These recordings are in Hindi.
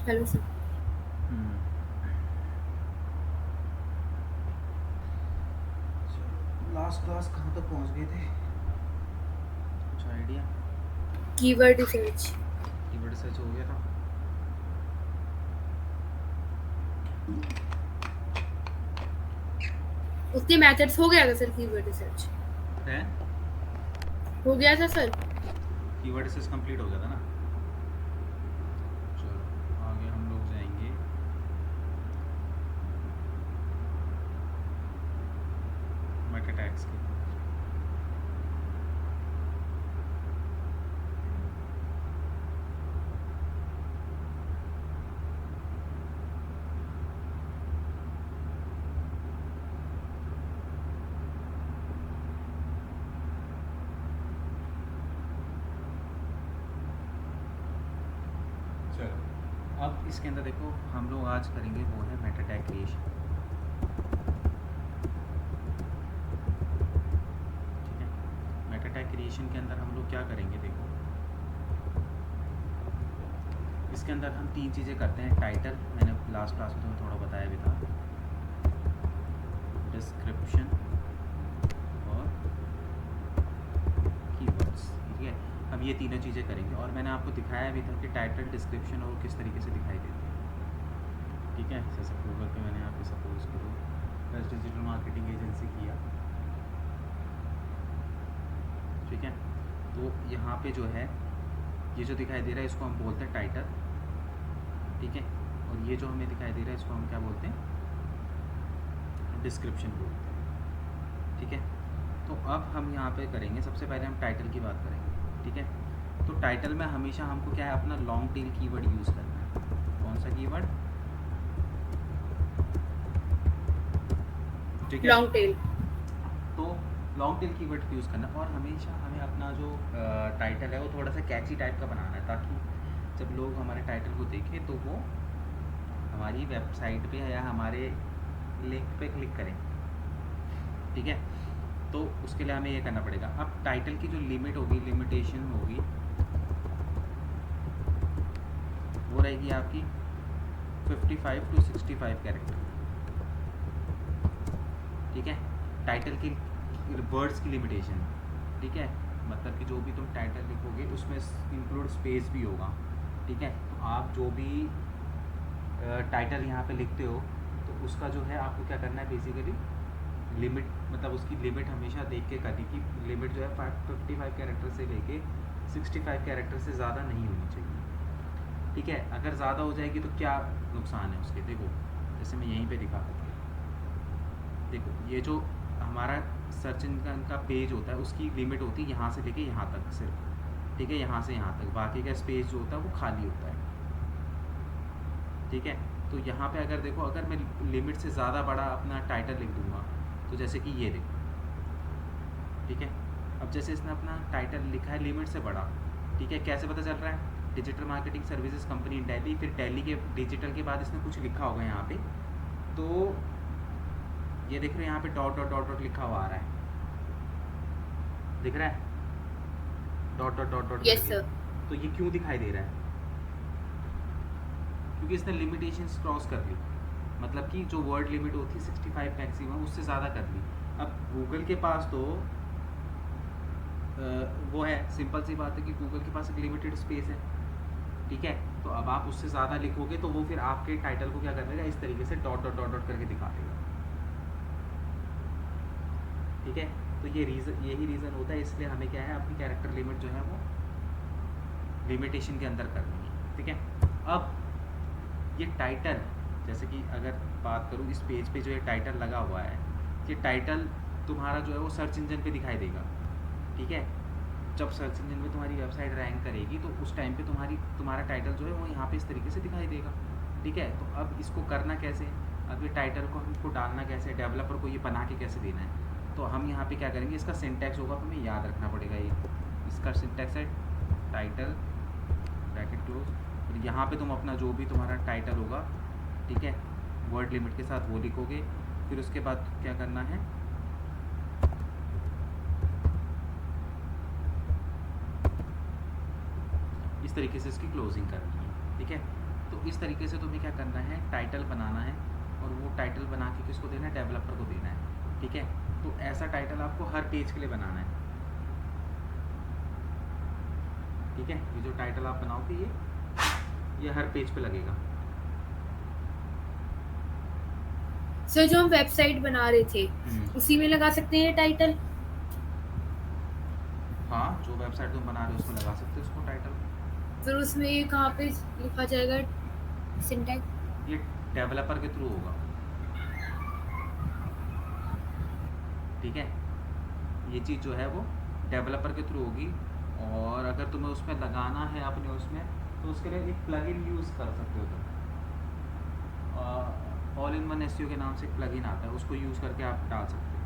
Hello sir. हम्म। चलो लास्ट क्लास कहाँ तक पहुँच गए थे? कुछ idea? Keyword research. Keyword search हो गया था। उसके मेथड्स हो गया था सर, कीवर्ड रिसर्च है हो गया था सर। कीवर्ड सर्च कंप्लीट हो गया था ना। चलो आगे हम लोग जाएंगे मेटा टैग्स के अंदर। चलो अब इसके अंदर देखो हम लोग आज करेंगे वो है मेटा टैग क्रिएशन। ठीक है, मेटा टैग क्रिएशन के अंदर हम लोग क्या करेंगे देखो। इसके अंदर हम तीन चीज़ें करते हैं। टाइटल, मैंने लास्ट क्लास में तुम्हें थोड़ा बताया भी था। डिस्क्रिप्शन और कीवर्ड्स। ठीक है, अब ये तीनों चीज़ें करेंगे और मैंने आपको दिखाया भी था कि टाइटल, डिस्क्रिप्शन और किस तरीके से दिखाई देती है। ठीक है, जैसे गूगल पे मैंने यहाँ पे सपोज करूँ बेस्ट डिजिटल मार्केटिंग एजेंसी किया। ठीक है, तो यहाँ पे जो है ये जो दिखाई दे रहा है इसको हम बोलते हैं टाइटल। ठीक है, और ये जो हमें दिखाई दे रहा है इसको हम क्या बोलते हैं? डिस्क्रिप्शन बोलते हैं। ठीक है, तो अब हम यहाँ पे करेंगे, सबसे पहले हम टाइटल की बात करेंगे। ठीक है, तो टाइटल में हमेशा हमको क्या है, अपना लॉन्ग टेल कीवर्ड यूज़ करना है। कौन सा कीवर्ड? ठीक है, लॉन्ग टेल। तो लॉन्ग टेल कीवर्ड यूज़ करना और हमेशा हमें अपना जो टाइटल है वो थोड़ा सा कैची टाइप का बनाना है, ताकि जब लोग हमारे टाइटल को देखें तो वो हमारी वेबसाइट पे या हमारे लिंक पे क्लिक करें। ठीक है, तो उसके लिए हमें ये करना पड़ेगा। अब टाइटल की जो लिमिट होगी, लिमिटेशन होगी, वो रहेगी आपकी 55 टू 65 कैरेक्टर। ठीक है, टाइटल की वर्ड्स की लिमिटेशन। ठीक है, मतलब कि जो भी तुम टाइटल लिखोगे उसमें इंक्लूड स्पेस भी होगा। ठीक है, तो आप जो भी टाइटल यहाँ पे लिखते हो तो उसका जो है आपको क्या करना है बेसिकली, लिमिट, मतलब उसकी लिमिट हमेशा देख के करनी कि लिमिट जो है 55 कैरेक्टर से लेके 65 कैरेक्टर से ज़्यादा नहीं होनी चाहिए। ठीक है, अगर ज़्यादा हो जाएगी तो क्या नुकसान है उसके, देखो जैसे मैं यहीं पे दिखा, देखो ये जो हमारा सर्च इंजन का पेज होता है उसकी लिमिट होती है यहाँ से लेके यहाँ तक सिर्फ। ठीक है, यहाँ से यहाँ तक, बाकी का स्पेस जो होता है वो खाली होता है। ठीक है, तो यहाँ पे अगर देखो, अगर मैं लिमिट से ज़्यादा बड़ा अपना टाइटल लिख दूँगा तो जैसे कि ये देखो। ठीक है, अब जैसे इसने अपना टाइटल लिखा है लिमिट से बड़ा। ठीक है, कैसे पता चल रहा है? डिजिटल मार्केटिंग सर्विसेज कंपनी इन दिल्ली, फिर दिल्ली के डिजिटल के बाद इसने कुछ लिखा होगा यहाँ पे, तो ये देख रहे हो यहाँ पे डॉट डॉट डॉट डॉट लिखा हुआ आ रहा है, दिख रहा है dot dot dot dot yes करके। सर। तो ये क्यों दिखाई दे रहा है? क्योंकि इसने लिमिटेशंस क्रॉस कर ली, मतलब कि जो वर्ड लिमिट होती है 65 मैक्सिमम उससे ज़्यादा कर ली। अब गूगल के पास तो वो है, सिंपल सी बात है कि गूगल के पास एक लिमिटेड स्पेस है। ठीक है, तो अब आप उससे ज़्यादा लिखोगे तो वो फिर आपके टाइटल को क्या कर देगा, इस तरीके से डॉट डॉट डॉट डॉट करके दिखा देगा। ठीक है, तो ये रीज़न, यही रीज़न होता है, इसलिए हमें क्या है अपनी कैरेक्टर लिमिट जो है वो लिमिटेशन के अंदर करनी है। ठीक है, अब ये टाइटल, जैसे कि अगर बात करूँ इस पेज पे जो ये टाइटल लगा हुआ है, ये टाइटल तुम्हारा जो है वो सर्च इंजन पे दिखाई देगा। ठीक है, जब सर्च इंजन में तुम्हारी वेबसाइट रैंक करेगी तो उस टाइम पे तुम्हारा टाइटल जो है वो यहाँ पे इस तरीके से दिखाई देगा। ठीक है, तो अब इसको करना कैसे? अब ये टाइटल को हमको डालना कैसे, डेवलपर को ये बना के कैसे देना है? तो हम यहाँ पे क्या करेंगे, इसका सिंटैक्स होगा, हमें याद रखना पड़ेगा। ये इसका सिंटैक्स है टाइटल ब्रैकेट क्लोज, और यहाँ पे तुम अपना जो भी तुम्हारा टाइटल होगा, ठीक है, वर्ड लिमिट के साथ वो लिखोगे। फिर उसके बाद क्या करना है, इस तरीके से इसकी क्लोजिंग करनी है। ठीक है, तो तो इस तरीके से तुम्हें क्या करना है, टाइटल बनाना है और वो टाइटल बना के किसको देना है, डेवलपर को देना है, ठीक है। तो ऐसा टाइटल आपको हर पेज के लिए बनाना है, ठीक है। ये जो टाइटल आप बनाओगे ये हर पेज पे लगेगा। सर जो हम वेबसाइट बना रहे थे उसी में लगा सकते हैं टाइटल? हाँ, जो वेबसाइट तुम बना रहे हो उसमें लगा सकते हो उसको टाइटल। फिर उसमें ये कहाँ पे लिखा जाएगा सिंटैक्स? ये डेवलपर के थ्रू होगा, ठीक है। ये चीज़ जो है वो डेवलपर के थ्रू होगी। और अगर तुम्हें उसमें लगाना है अपने उसमें, तो उसके लिए एक प्लगइन यूज़ कर सकते हो तुम। ऑल इन वन एसईओ के नाम से एक प्लगइन आता है, उसको यूज़ करके आप डाल सकते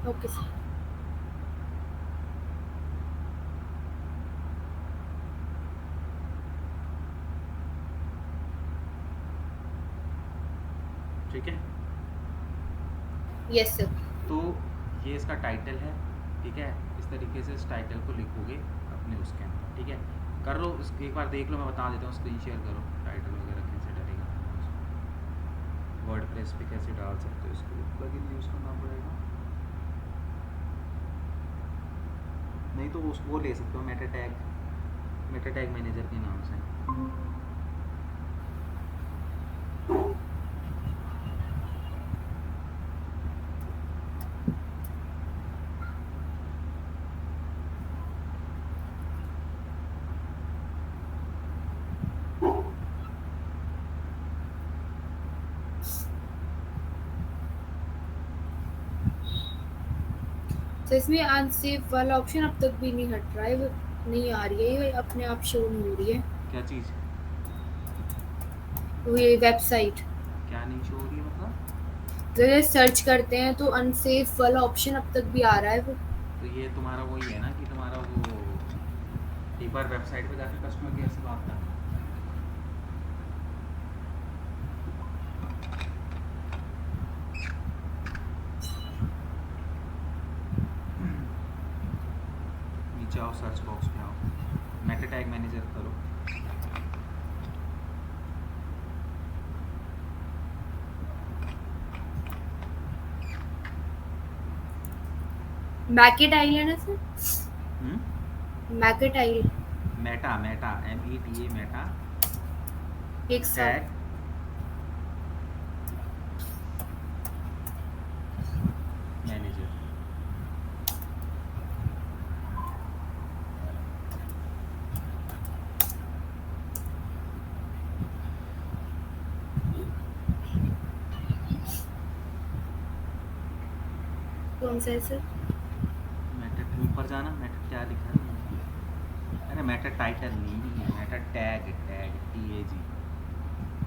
हो। Okay sir. ठीक है, यस सर। तो ये इसका टाइटल है, ठीक है। इस तरीके से इस टाइटल को लिखोगे अपने उसके अंदर, ठीक है। कर लो, एक बार देख लो, मैं बता देता हूँ, स्क्रीन शेयर करो, टाइटल वगैरह कैसे डलेगा, वर्डप्रेस पे कैसे डाल सकते हो, इसके लिए प्लगइन यूज़ करना पड़ेगा। नहीं तो वो ले सकते हो मेटा टैग मैनेजर के नाम से। तो इसमें अनसेफ वाला ऑप्शन अब तक भी नहीं हट रहा है, वो नहीं आ रही है, ये अपने आप शो नहीं हो रही है। क्या चीज़? वो ये वेबसाइट क्या नहीं शो हो रही है मतलब? जब सर्च करते हैं तो अनसेफ वाला ऑप्शन अब तक भी आ रहा है वो। तो ये तुम्हारा वही है ना कि तुम्हारा वो एक बार वेबसाइट पे जाकर कस्टमर केयर से बात करना। नीचे आओ, सर्च बॉक्स में आओ, मेटा टैग मैनेजर करो। मैकेटाइल है ना सर? मैकेटाइल मेटा META मेटा एक साथ। Tag manager. कौन सा है सर? मेटा ऊपर जाना, मेटा क्या लिखा है, अरे मेटा टाइटल नहीं है, मेटा टैग TAG।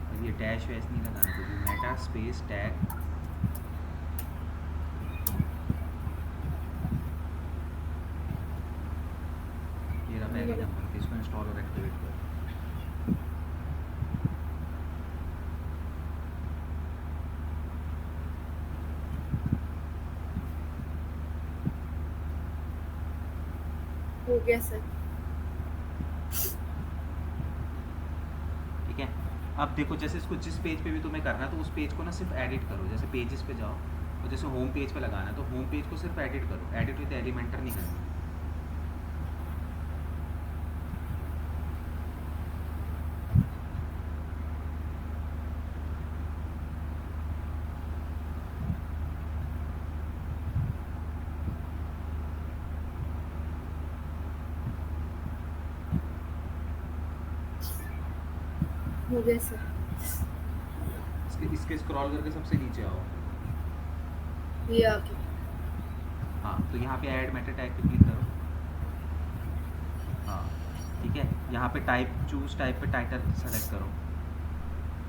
और ये डैश वैश नहीं लगाना कुछ भी, मेटा स्पेस टैग। ये रहा पहले नंबर, इसको इंस्टॉल और एक्टिवेट करो। हो गया सर। ठीक है, अब देखो जैसे इसको जिस पेज पे भी तुम्हें करना है तो उस पेज को ना सिर्फ एडिट करो। जैसे पेजेस पे जाओ और जैसे होम पेज पे लगाना है तो होम पेज को सिर्फ एडिट करो, एडिट विद एलिमेंटर नहीं करना। हो गया सर। इसके स्क्रॉल करके सबसे नीचे आओ। ये आ गया। हाँ, तो यहाँ पे ऐड मेटा टैग पे क्लिक करो। हाँ, ठीक है, यहाँ पे चूज टाइप पे टाइटल सेलेक्ट करो।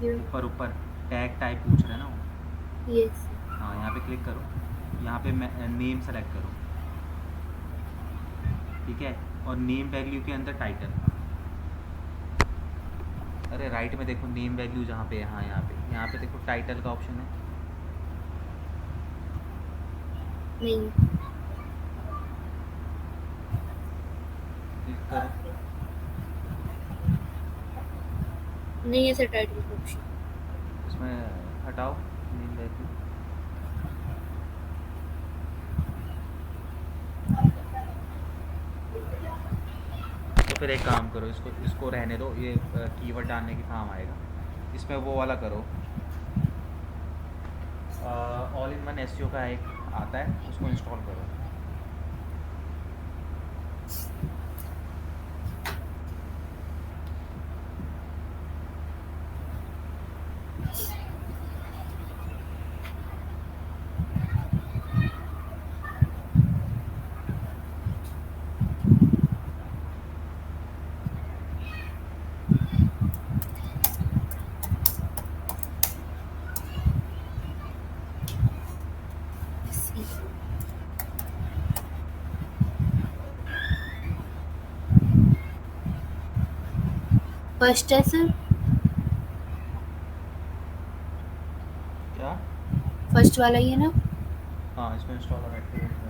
ये ऊपर टैग टाइप पूछ रहे हैं ना वो। ये हाँ, यहाँ पे क्लिक करो, यहाँ पे नेम सेलेक्ट करो, ठीक है। और नेम वैल्यू के अंदर टाइटल, अरे राइट में देखो नेम वैल्यू जहाँ पे है, हाँ यहाँ पे देखो टाइटल का ऑप्शन है। नहीं क्लिक करो, नहीं ऐसे टाइटल का ऑप्शन। इसमें हटाओ नेम वैल्यू। तो फिर एक काम करो, इसको इसको रहने दो, ये कीवर्ड डालने के काम आएगा। इसमें वो वाला करो, ऑल इन वन एसईओ का एक आता है, उसको इंस्टॉल करो। फर्स्ट है सर, क्या? फर्स्ट वाला ही है ना? हाँ, इसको इंस्टॉल और एक्टिवेट करो।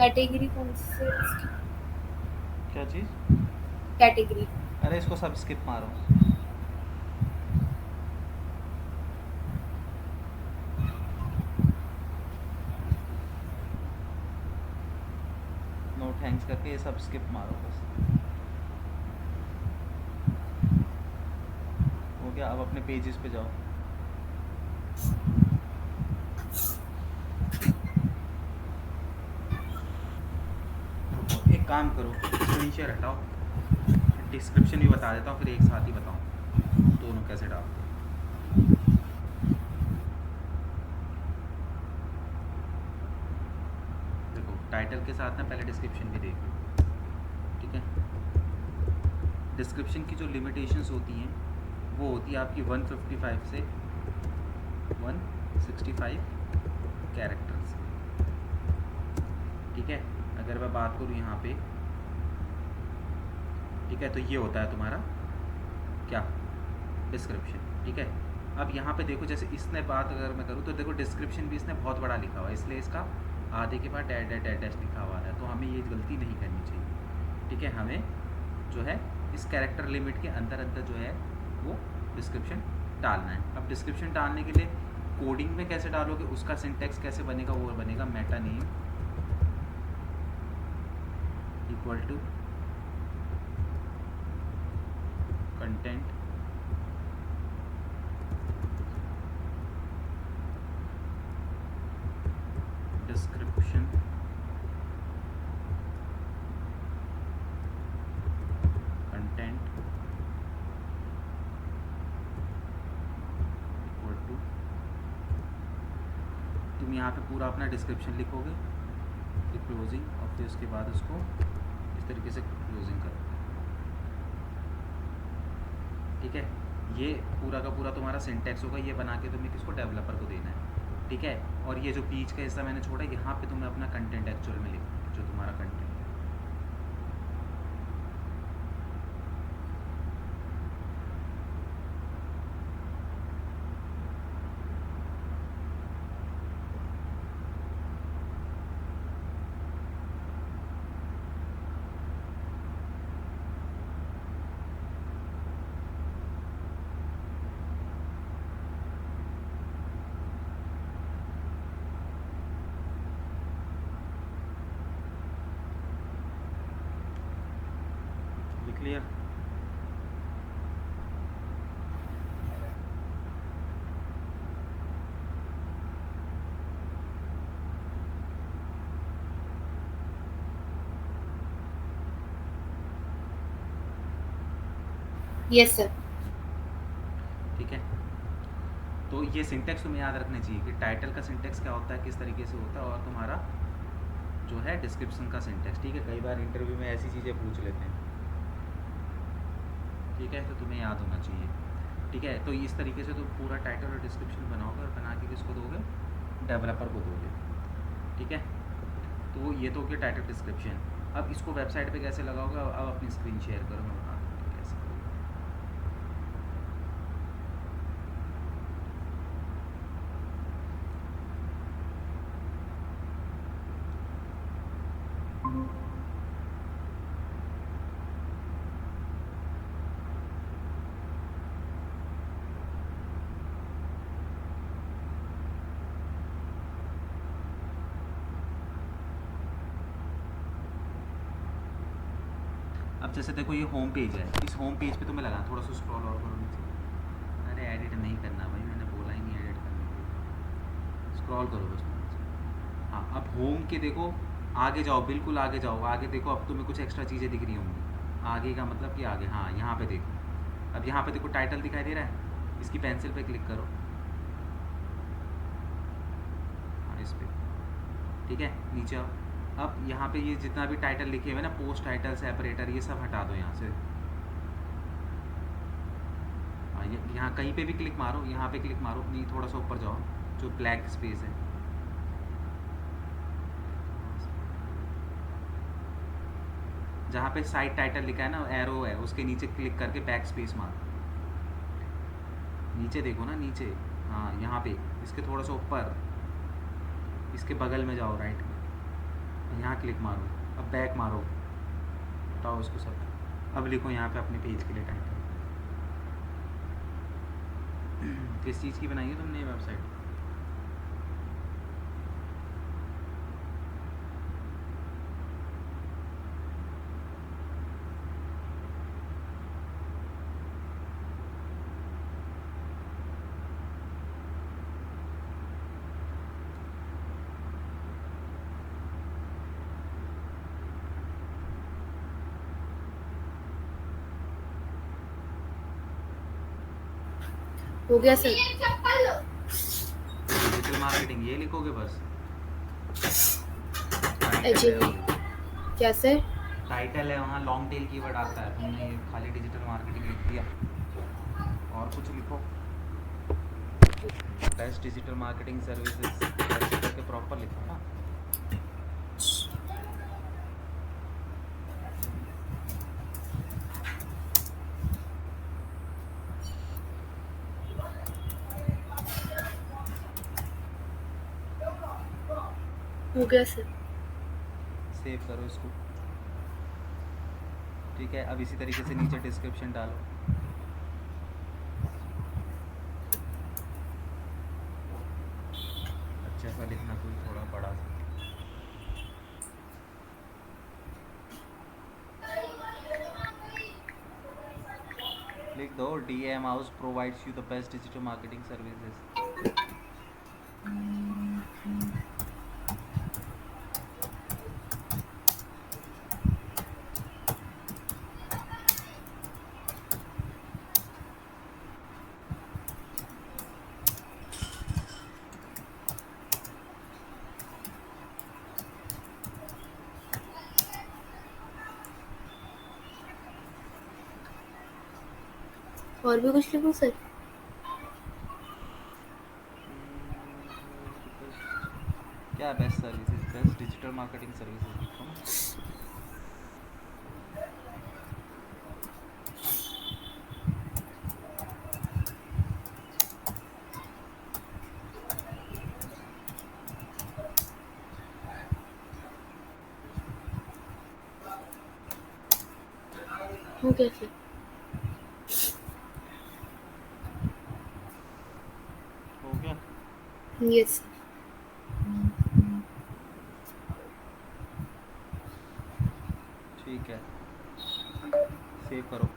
कैटेगरी कौन सी है इसकी? क्या चीज़? कैटेगरी अरे इसको सब स्किप मारो। नो थैंक्स करके ये सब स्किप मारो बस। हो गया, अब अपने पेजेस पे जाओ। रुको, एक काम करो, स्क्रीन शेयर हटाओ, डिस्क्रिप्शन भी बता देता हूँ, फिर एक साथ ही बताऊँ दोनों कैसे डालते हैं। देखो टाइटल के साथ ना पहले डिस्क्रिप्शन भी देख लो, ठीक है। डिस्क्रिप्शन की जो लिमिटेशंस होती हैं वो होती है आपकी 155 से 165 कैरेक्टर्स, ठीक है। अगर मैं बात करूँ यहाँ पे, ठीक है, तो ये होता है तुम्हारा क्या, डिस्क्रिप्शन, ठीक है। अब यहाँ पे देखो, जैसे इसने बात अगर मैं करूँ तो देखो डिस्क्रिप्शन भी इसने बहुत बड़ा लिखा हुआ है, इसलिए इसका आधे के बाद डैश डैश डैश डैश लिखा हुआ है, तो हमें ये गलती नहीं करनी चाहिए, ठीक है। हमें जो है इस कैरेक्टर लिमिट के अंदर अंदर जो है वो डिस्क्रिप्शन डालना है। अब डिस्क्रिप्शन डालने के लिए कोडिंग में कैसे डालोगे, उसका सिंटेक्स कैसे बनेगा, वो बनेगा meta name equal to content description content equal to, तुम यहाँ पे पूरा अपना डिस्क्रिप्शन लिखोगे, फिर क्लोजिंग, और फिर उसके बाद उसको इस तरीके से क्लोजिंग करोगे, ठीक है। ये पूरा का पूरा तुम्हारा सिंटेक्स होगा, ये बना के तुम्हें किसको, डेवलपर को देना है, ठीक है। और ये जो बीच का हिस्सा मैंने छोड़ा, यहाँ पे तुम्हें अपना कंटेंट एक्चुअल में लिखना है, जो तुम्हारा कंटेंट है। क्लियर? Yes sir. ठीक है, तो ये सिंटेक्स तुम्हें याद रखना चाहिए कि टाइटल का सिंटेक्स क्या होता है, किस तरीके से होता है, और तुम्हारा जो है डिस्क्रिप्शन का सिंटेक्स। ठीक है, कई बार इंटरव्यू में ऐसी चीज़ें पूछ लेते हैं। ठीक है, तो तुम्हें याद होना चाहिए। ठीक है, तो इस तरीके से तुम पूरा टाइटल और डिस्क्रिप्शन बनाओगे और बना के किसको दोगे, डेवलपर को दोगे। ठीक है, तो ये तो हो गया टाइटल डिस्क्रिप्शन। अब इसको वेबसाइट पे कैसे लगाओगे, अब अपनी स्क्रीन शेयर करो, मैं बता दूँ कि कैसे करोगे। अब जैसे देखो ये होम पेज है, इस होम पेज पे तुम्हें लगाना, थोड़ा सा स्क्रॉल और करो नीचे। अरे एडिट नहीं करना भाई, मैंने बोला ही नहीं एडिट करने के लिए, स्क्रॉल करो बस थोड़ा सा। हाँ, अब होम के देखो, आगे जाओ, बिल्कुल आगे जाओ, आगे देखो, अब तुम्हें कुछ एक्स्ट्रा चीज़ें दिख रही होंगी। आगे का मतलब कि आगे, हाँ यहाँ पे देखो, अब यहाँ पे देखो टाइटल दिखाई दे रहा है, इसकी पेंसिल पे क्लिक करो, हाँ इस पर। ठीक है, नीचे आओ। अब यहाँ पे ये जितना भी टाइटल लिखे हुए ना, पोस्ट टाइटल, सेपरेटर, ये सब हटा दो यहाँ से। हाँ, यहाँ कहीं पे भी क्लिक मारो, यहाँ पे क्लिक मारो, नहीं थोड़ा सा ऊपर जाओ, जो ब्लैक स्पेस है, जहाँ पे साइड टाइटल लिखा है ना, एरो है, उसके नीचे क्लिक करके बैक स्पेस मारो। नीचे देखो ना, नीचे, हाँ यहाँ पे, इसके थोड़ा सा ऊपर, इसके बगल में जाओ राइट में, यहाँ क्लिक मारो, अब बैक मारो, हटाओ इसको सब। अब लिखो यहाँ पे अपने पेज के लिए टाइटल। किस चीज़ की बनाई है तुमने ये वेबसाइट? हो गया सर। डिजिटल मार्केटिंग ये लिखोगे बस, जी टाइटल है, क्या सर? टाइटल है वहाँ लॉन्ग टेल कीवर्ड आता है, तुमने ये खाली डिजिटल मार्केटिंग लिख दिया, और कुछ लिखो, बेस्ट डिजिटल मार्केटिंग सर्विसेज ऐसे करके प्रॉपर लिखो ना। हो गया सर। सेव करो इसको। ठीक है, अब इसी तरीके से नीचे डिस्क्रिप्शन डालो। अच्छा सा लिखना, कोई थोड़ा बड़ा सा लिख दो, DM house provides you the best digital marketing services. और भी कुछ लिखूं सर? क्या best services, best digital marketing services लिखो ना। हो गया सर। हो गया, यस। ठीक है, सेव करो।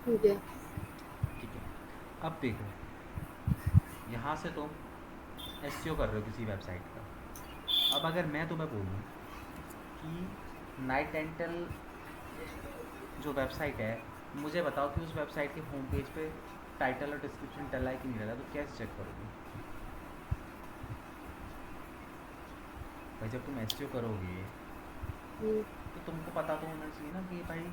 हो गया। ठीक है, अब देखो, यहाँ से तुम SEO कर रहे हो किसी वेबसाइट का। अब अगर मैं तुम्हें बोलूँ कि नाइट डेंटल जो वेबसाइट है, मुझे बताओ कि उस वेबसाइट के होम पेज पे टाइटल और डिस्क्रिप्शन डला है कि नहीं डला, तो कैसे चेक करोगे भाई? जब तुम एस करोगे हम्म, तो तुमको पता तो होना चाहिए ना कि भाई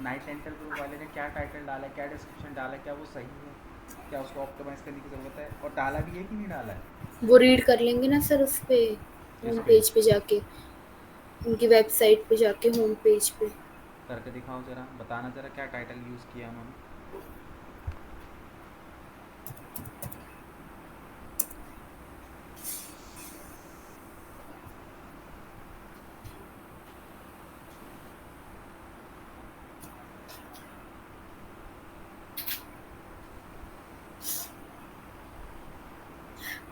नाइट एंटर ग्रुप वाले ने क्या टाइटल डाला है, क्या डिस्क्रिप्शन डाला है, क्या वो सही है, क्या उसको ऑप्टिमाइज़ करने की ज़रूरत है, और डाला भी है कि नहीं डाला है। वो रीड कर लेंगे ना सर उस पे, किस होम पे? पेज पे जाके, उनकी वेबसाइट पे जाके होम पेज पे। करके दिखाओ ज़रा, बताना ज़रा क्या टाइटल यूज़ किया उन्होंने।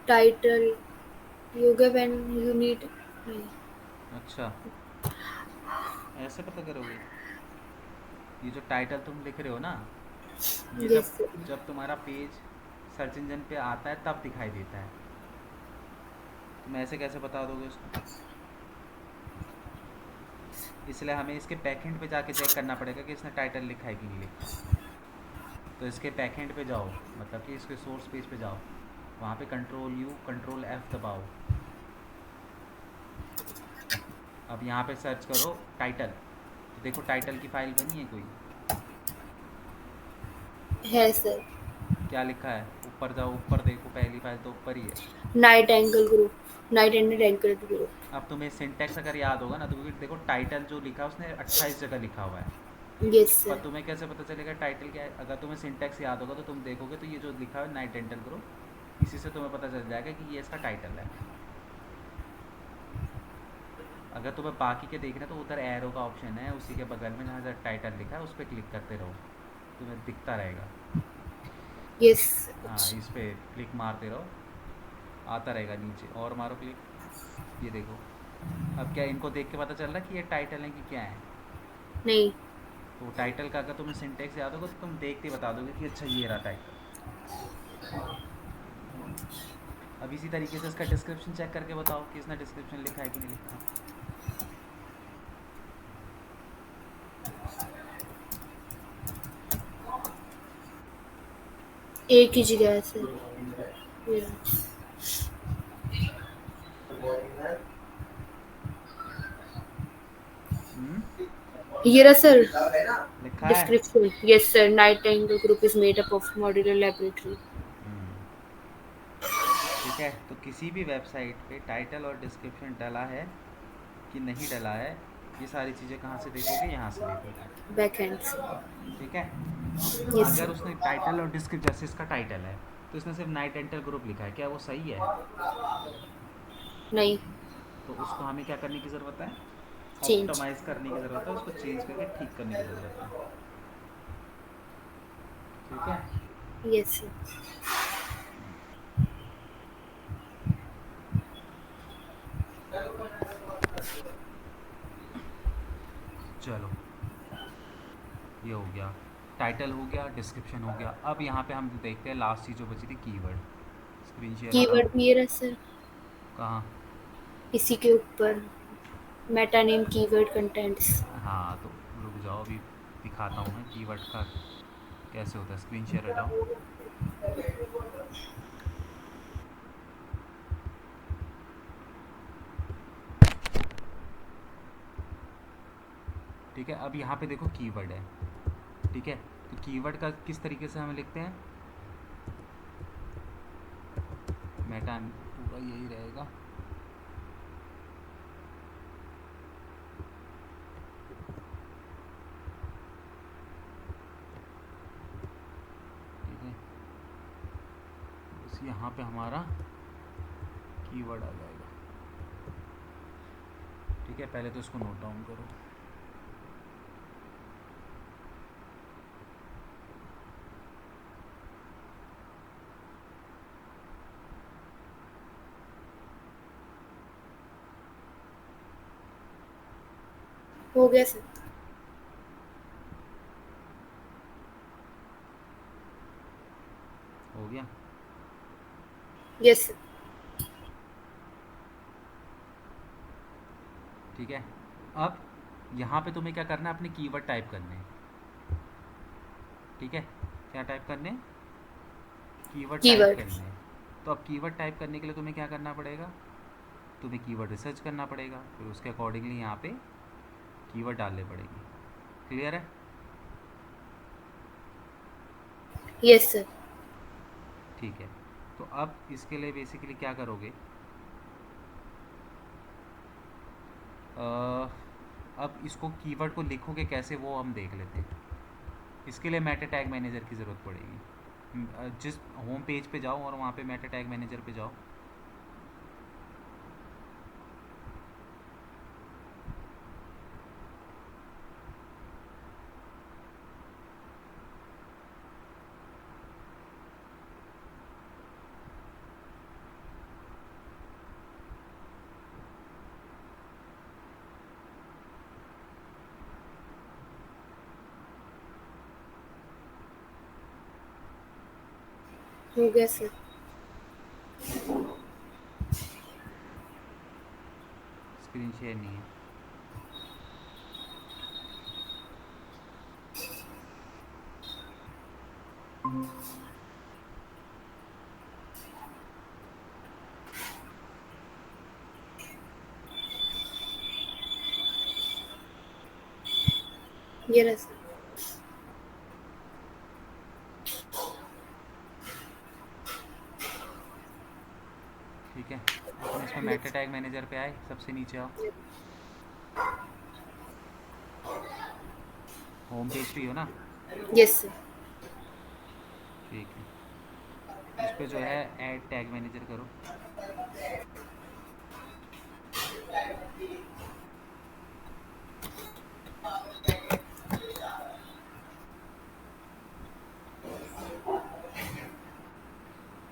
Title yoga when you need. नहीं। अच्छा, ऐसे पता करोगे? ये जो टाइटल तुम लिख रहे हो ना, ये यस जब सर। जब तुम्हारा पेज सर्च इंजन पे आता है तब दिखाई देता है। तुम ऐसे कैसे बता दोगे उसको? इसलिए हमें इसके बैकएंड पे जाके चेक करना पड़ेगा कि इसने टाइटल लिखा है कि नहीं लिखा। तो इसके बैकएंड पे जाओ, मतलब कि इसके सोर्स पेज पे जाओ, वहाँ पे कंट्रोल F दबाओ। अब यहाँ पे सर्च करो टाइटल, तो देखो टाइटल की फाइल बनी है कोई? है सर। क्या लिखा है? ऊपर जाओ, ऊपर देखो, पहली फाइल तो ऊपर ही है। Night angle group, night and angle group. अब तुम्हें सिंटैक्स अगर याद होगा ना, तो क्योंकि देखो टाइटल जो लिखा है उसने 28 जगह लिखा हुआ है। यस पर सर। तुम्हें कैसे पता चलेगा टाइटल क्या है? अगर तुम्हें सिंटैक्स याद होगा तो तुम देखोगे तो ये जो लिखा है नाइट एंटल ग्रुप, इसी से तुम्हें पता चल जाएगा कि ये इसका टाइटल है। अगर तुम्हें बाकी के देखना है तो उधर एरो का ऑप्शन है उसी के बगल में, जहाँ टाइटल लिखा है उस पर क्लिक करते रहो, तुम्हें दिखता रहेगा। यस। हाँ, इस पे क्लिक मारते रहो, आता रहेगा नीचे, और मारो क्लिक। ये देखो, अब क्या इनको देख के पता चल रहा है कि ये टाइटल है कि क्या है? नहीं। तो टाइटल का अगर तुम्हें सिंटेक्स याद होगा तो तुम देखते ही बता दोगे कि अच्छा ये रहा टाइटल। अब इसी तरीके से इसका डिस्क्रिप्शन चेक करके बताओ कि इसने डिस्क्रिप्शन लिखा है कि नहीं लिखा। एक ही जगह है सर। ये हम्म, ये रहा सर। लिखा है। Description, yes sir, night angle group is made up of modular laboratory. Hmm, ठीक है, तो किसी भी वेबसाइट पे टाइटल और डिस्क्रिप्शन डला है कि नहीं डला है, ये सारी चीज़ें कहाँ से देखोगे? यहाँ से देखोगे। बैक हैंड से। ठीक है। यस अगर सर। उसने टाइटल और डिस्क्रिप्शन, जैसे इसका टाइटल है तो इसने सिर्फ नाइट एंटर ग्रुप लिखा है, क्या वो सही है? नहीं। तो उसको हमें क्या करने की ज़रूरत है? चेंज। ऑप्टिमाइज़ करने की ज़रूरत है, उसको चेंज करके ठीक करने की ज़रूरत है। ठीक है। Yes sir. चलो, ये हो गया, टाइटल हो गया, डिस्क्रिप्शन हो गया। अब यहाँ पे हम देखते हैं लास्ट चीज़ जो बची थी, कीवर्ड। स्क्रीन शेयर हटाओ। कीवर्ड भी ये रहा सर, कहाँ? इसी के ऊपर, मेटा नेम कीवर्ड कंटेंट्स। हाँ, तो रुक जाओ, अभी दिखाता हूँ मैं कीवर्ड का कैसे होता है। स्क्रीन शेयर हटाओ। ठीक है, अब यहाँ पे देखो कीवर्ड है। ठीक है, तो कीवर्ड का किस तरीके से हम लिखते हैं? मेटा पूरा यही रहेगा। ठीक है, बस यहाँ पे हमारा कीवर्ड आ जाएगा। ठीक है, पहले तो इसको नोट डाउन करो। हो गया सर। हो गया। Yes sir. ठीक है, अब यहाँ पे तुम्हें क्या करना है? अपने कीवर्ड टाइप करने हैं। ठीक है, क्या टाइप करने हैं? Keyword type keyword. करने हैं। तो अब कीवर्ड टाइप करने के लिए तुम्हें क्या करना पड़ेगा? तुम्हें कीवर्ड रिसर्च करना पड़ेगा, फिर उसके अकॉर्डिंगली यहाँ पे कीवर्ड डालने पड़ेंगे। क्लियर है? Yes sir. ठीक है। तो अब इसके लिए बेसिकली क्या करोगे? अ, अब इसको कीवर्ड को लिखोगे कैसे वो हम देख लेते हैं। इसके लिए मेटा टैग मैनेजर की ज़रूरत पड़ेगी। जिस होम पेज पे जाओ और वहाँ पे मेटा टैग मैनेजर पे जाओ। हो गया सर। स्क्रीन शेयर नहीं है। ये रहा सर। ठीक है, अपने इसमें मेटा टैग मैनेजर पे आए, सबसे नीचे आओ। होम पेज पे ही हो ना? Yes sir. ठीक है, इस पे जो है ऐड टैग मैनेजर करो।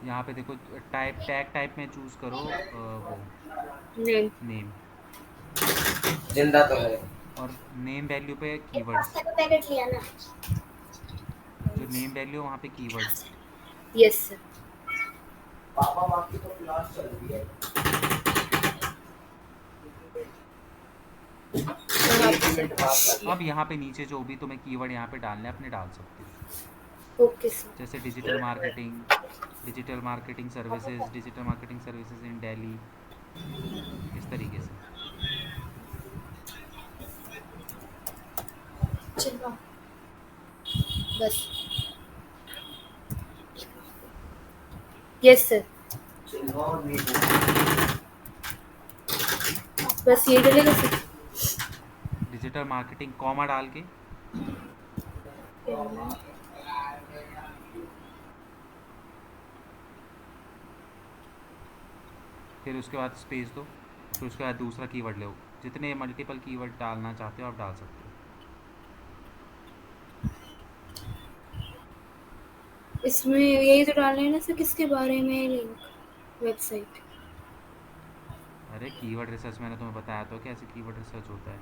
यहाँ पे देखो टाइप टैग टाइप में चूज़ करो वो नेम। नेम। जिंदा तो है। और नेम वैल्यू पे एक कीवर्ड्स। पास्ता का पैकेट लिया ना। जो नेम वैल्यू है वहाँ पे कीवर्ड्स। Yes sir. पापा माँ की तो क्लास चल रही है। एक मिनट बात कर ले। अब यहाँ पे नीचे जो भी तुम्हें कीवर्ड यहाँ पे डालने हैं अपने डाल सकते हो। Okay sir. जैसे digital marketing services, digital marketing services in Delhi, इस तरीके से। चलो बस। Yes sir. चिल्लाओ नहीं। बस ये डलेगा सर। डिजिटल मार्केटिंग कॉमा डाल के, फिर उसके बाद स्पेस दो, फिर उसके बाद दूसरा कीवर्ड लो। जितने मल्टीपल कीवर्ड डालना चाहते हो आप डाल सकते हो। इसमें यही तो डालना है ना सर, किसके बारे में लिंक, वेबसाइट। अरे कीवर्ड रिसर्च मैंने तुम्हें बताया तो कैसे कीवर्ड रिसर्च होता है।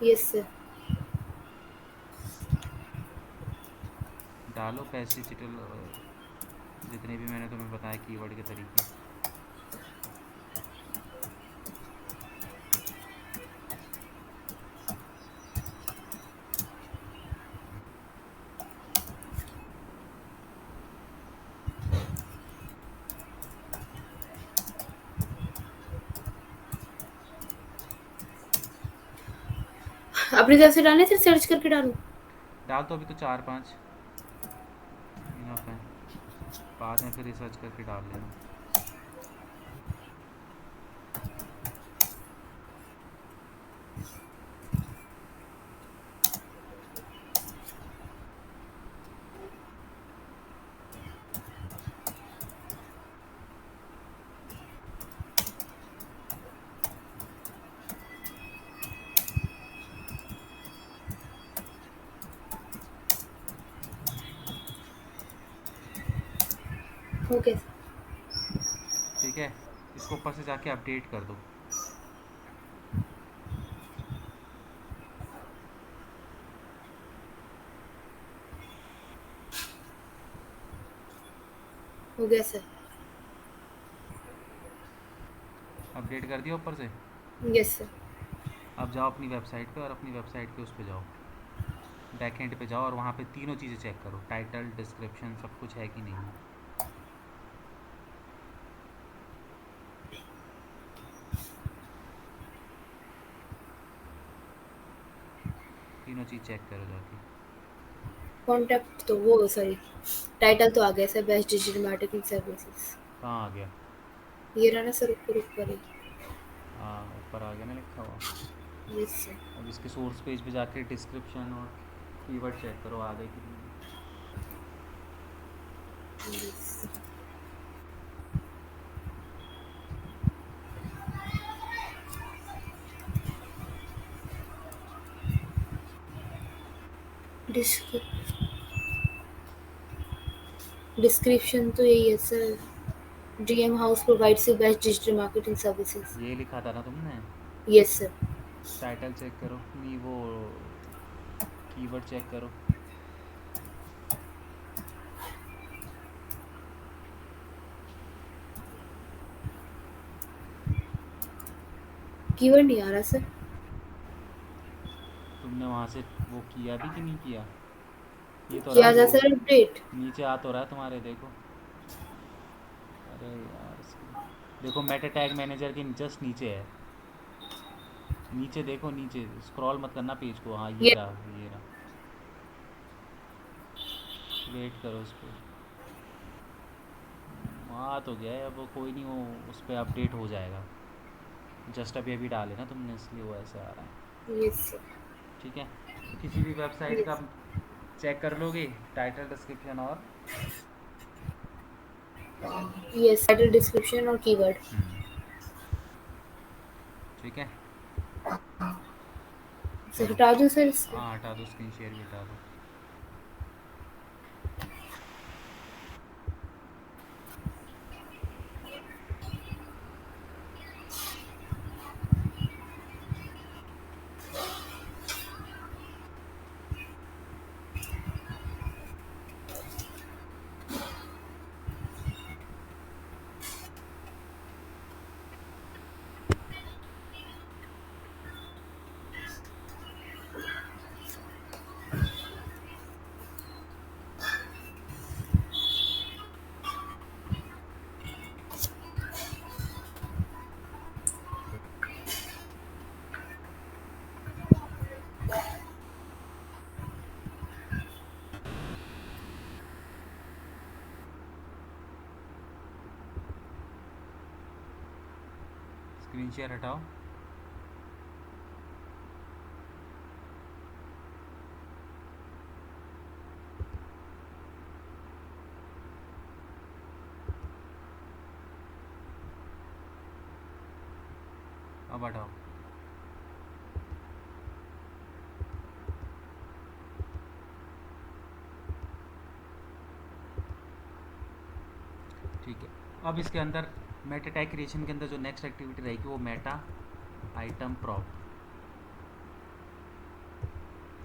Yes sir. डालो पेस्ट डिजिटल, जितने भी मैंने तुम्हें बताया कीवर्ड के तरीके। अपनी तरफ से डालने, फिर सर्च करके डालूं। डाल तो अभी तो 4-5 इनफ है, बाद में फिर रिसर्च करके डाल लेना। ओके। ठीक है, इसको ऊपर से जाके अपडेट कर दो। हो गया सर। अपडेट कर दिया ऊपर से। Yes sir. अब जाओ अपनी वेबसाइट पे और अपनी वेबसाइट के उस पे जाओ। बैक एंड पे जाओ और वहाँ पे तीनों चीज़ें चेक करो, टाइटल, डिस्क्रिप्शन, सब कुछ है कि नहीं। तीनों चीज़ चेक करो जाके। कॉन्टैक्ट तो वो सॉरी टाइटल तो आ गया sir, best digital marketing services. कहाँ आ गया? ये रहा ना सर, ऊपर ऊपर ही। हाँ ऊपर आ गया ना लिखा हुआ। Yes sir. अब इसके सोर्स पेज पे जाके डिस्क्रिप्शन और कीवर्ड चेक करो आ गए कि नहीं। यस। डिस्क्रिप्शन तो यही है sir, DM house provides you best digital marketing services. ये लिखा था ना तुमने। Yes sir. टाइटल चेक करो, नहीं वो कीवर्ड चेक करो। कीवर्ड नहीं आ रहा सर। तुमने वहाँ से वो किया भी कि नहीं किया? ये तो रहा किया था वो, सर अपडेट। नीचे आ तो रहा है तुम्हारे, देखो। अरे यार देखो मेटा टैग मैनेजर के जस्ट नीचे है, नीचे देखो, नीचे स्क्रॉल मत करना पेज को। हाँ ये ये रहा, ये रहा। वेट करो उस पर, आ तो गया है, अब वो कोई नहीं, वो उस पर अपडेट हो जाएगा। जस्ट अभी अभी डाले ना तुमने, इसलिए वो ऐसे आ रहा है। Yes sir. ठीक है, किसी भी वेबसाइट का यस। चेक कर लोगे, टाइटल, डिस्क्रिप्शन और यस, टाइटल, डिस्क्रिप्शन और कीवर्ड। ठीक है। सर चलो, हटा दूं सर इसको? हाँ हटा दो, स्क्रीन शेयर भी हटा दो। स्क्रीन शेयर हटाओ। अब हटाओ। ठीक है, अब इसके अंदर मेटा टैग क्रिएशन के अंदर जो नेक्स्ट एक्टिविटी रहेगी वो मेटा आइटम प्रॉप।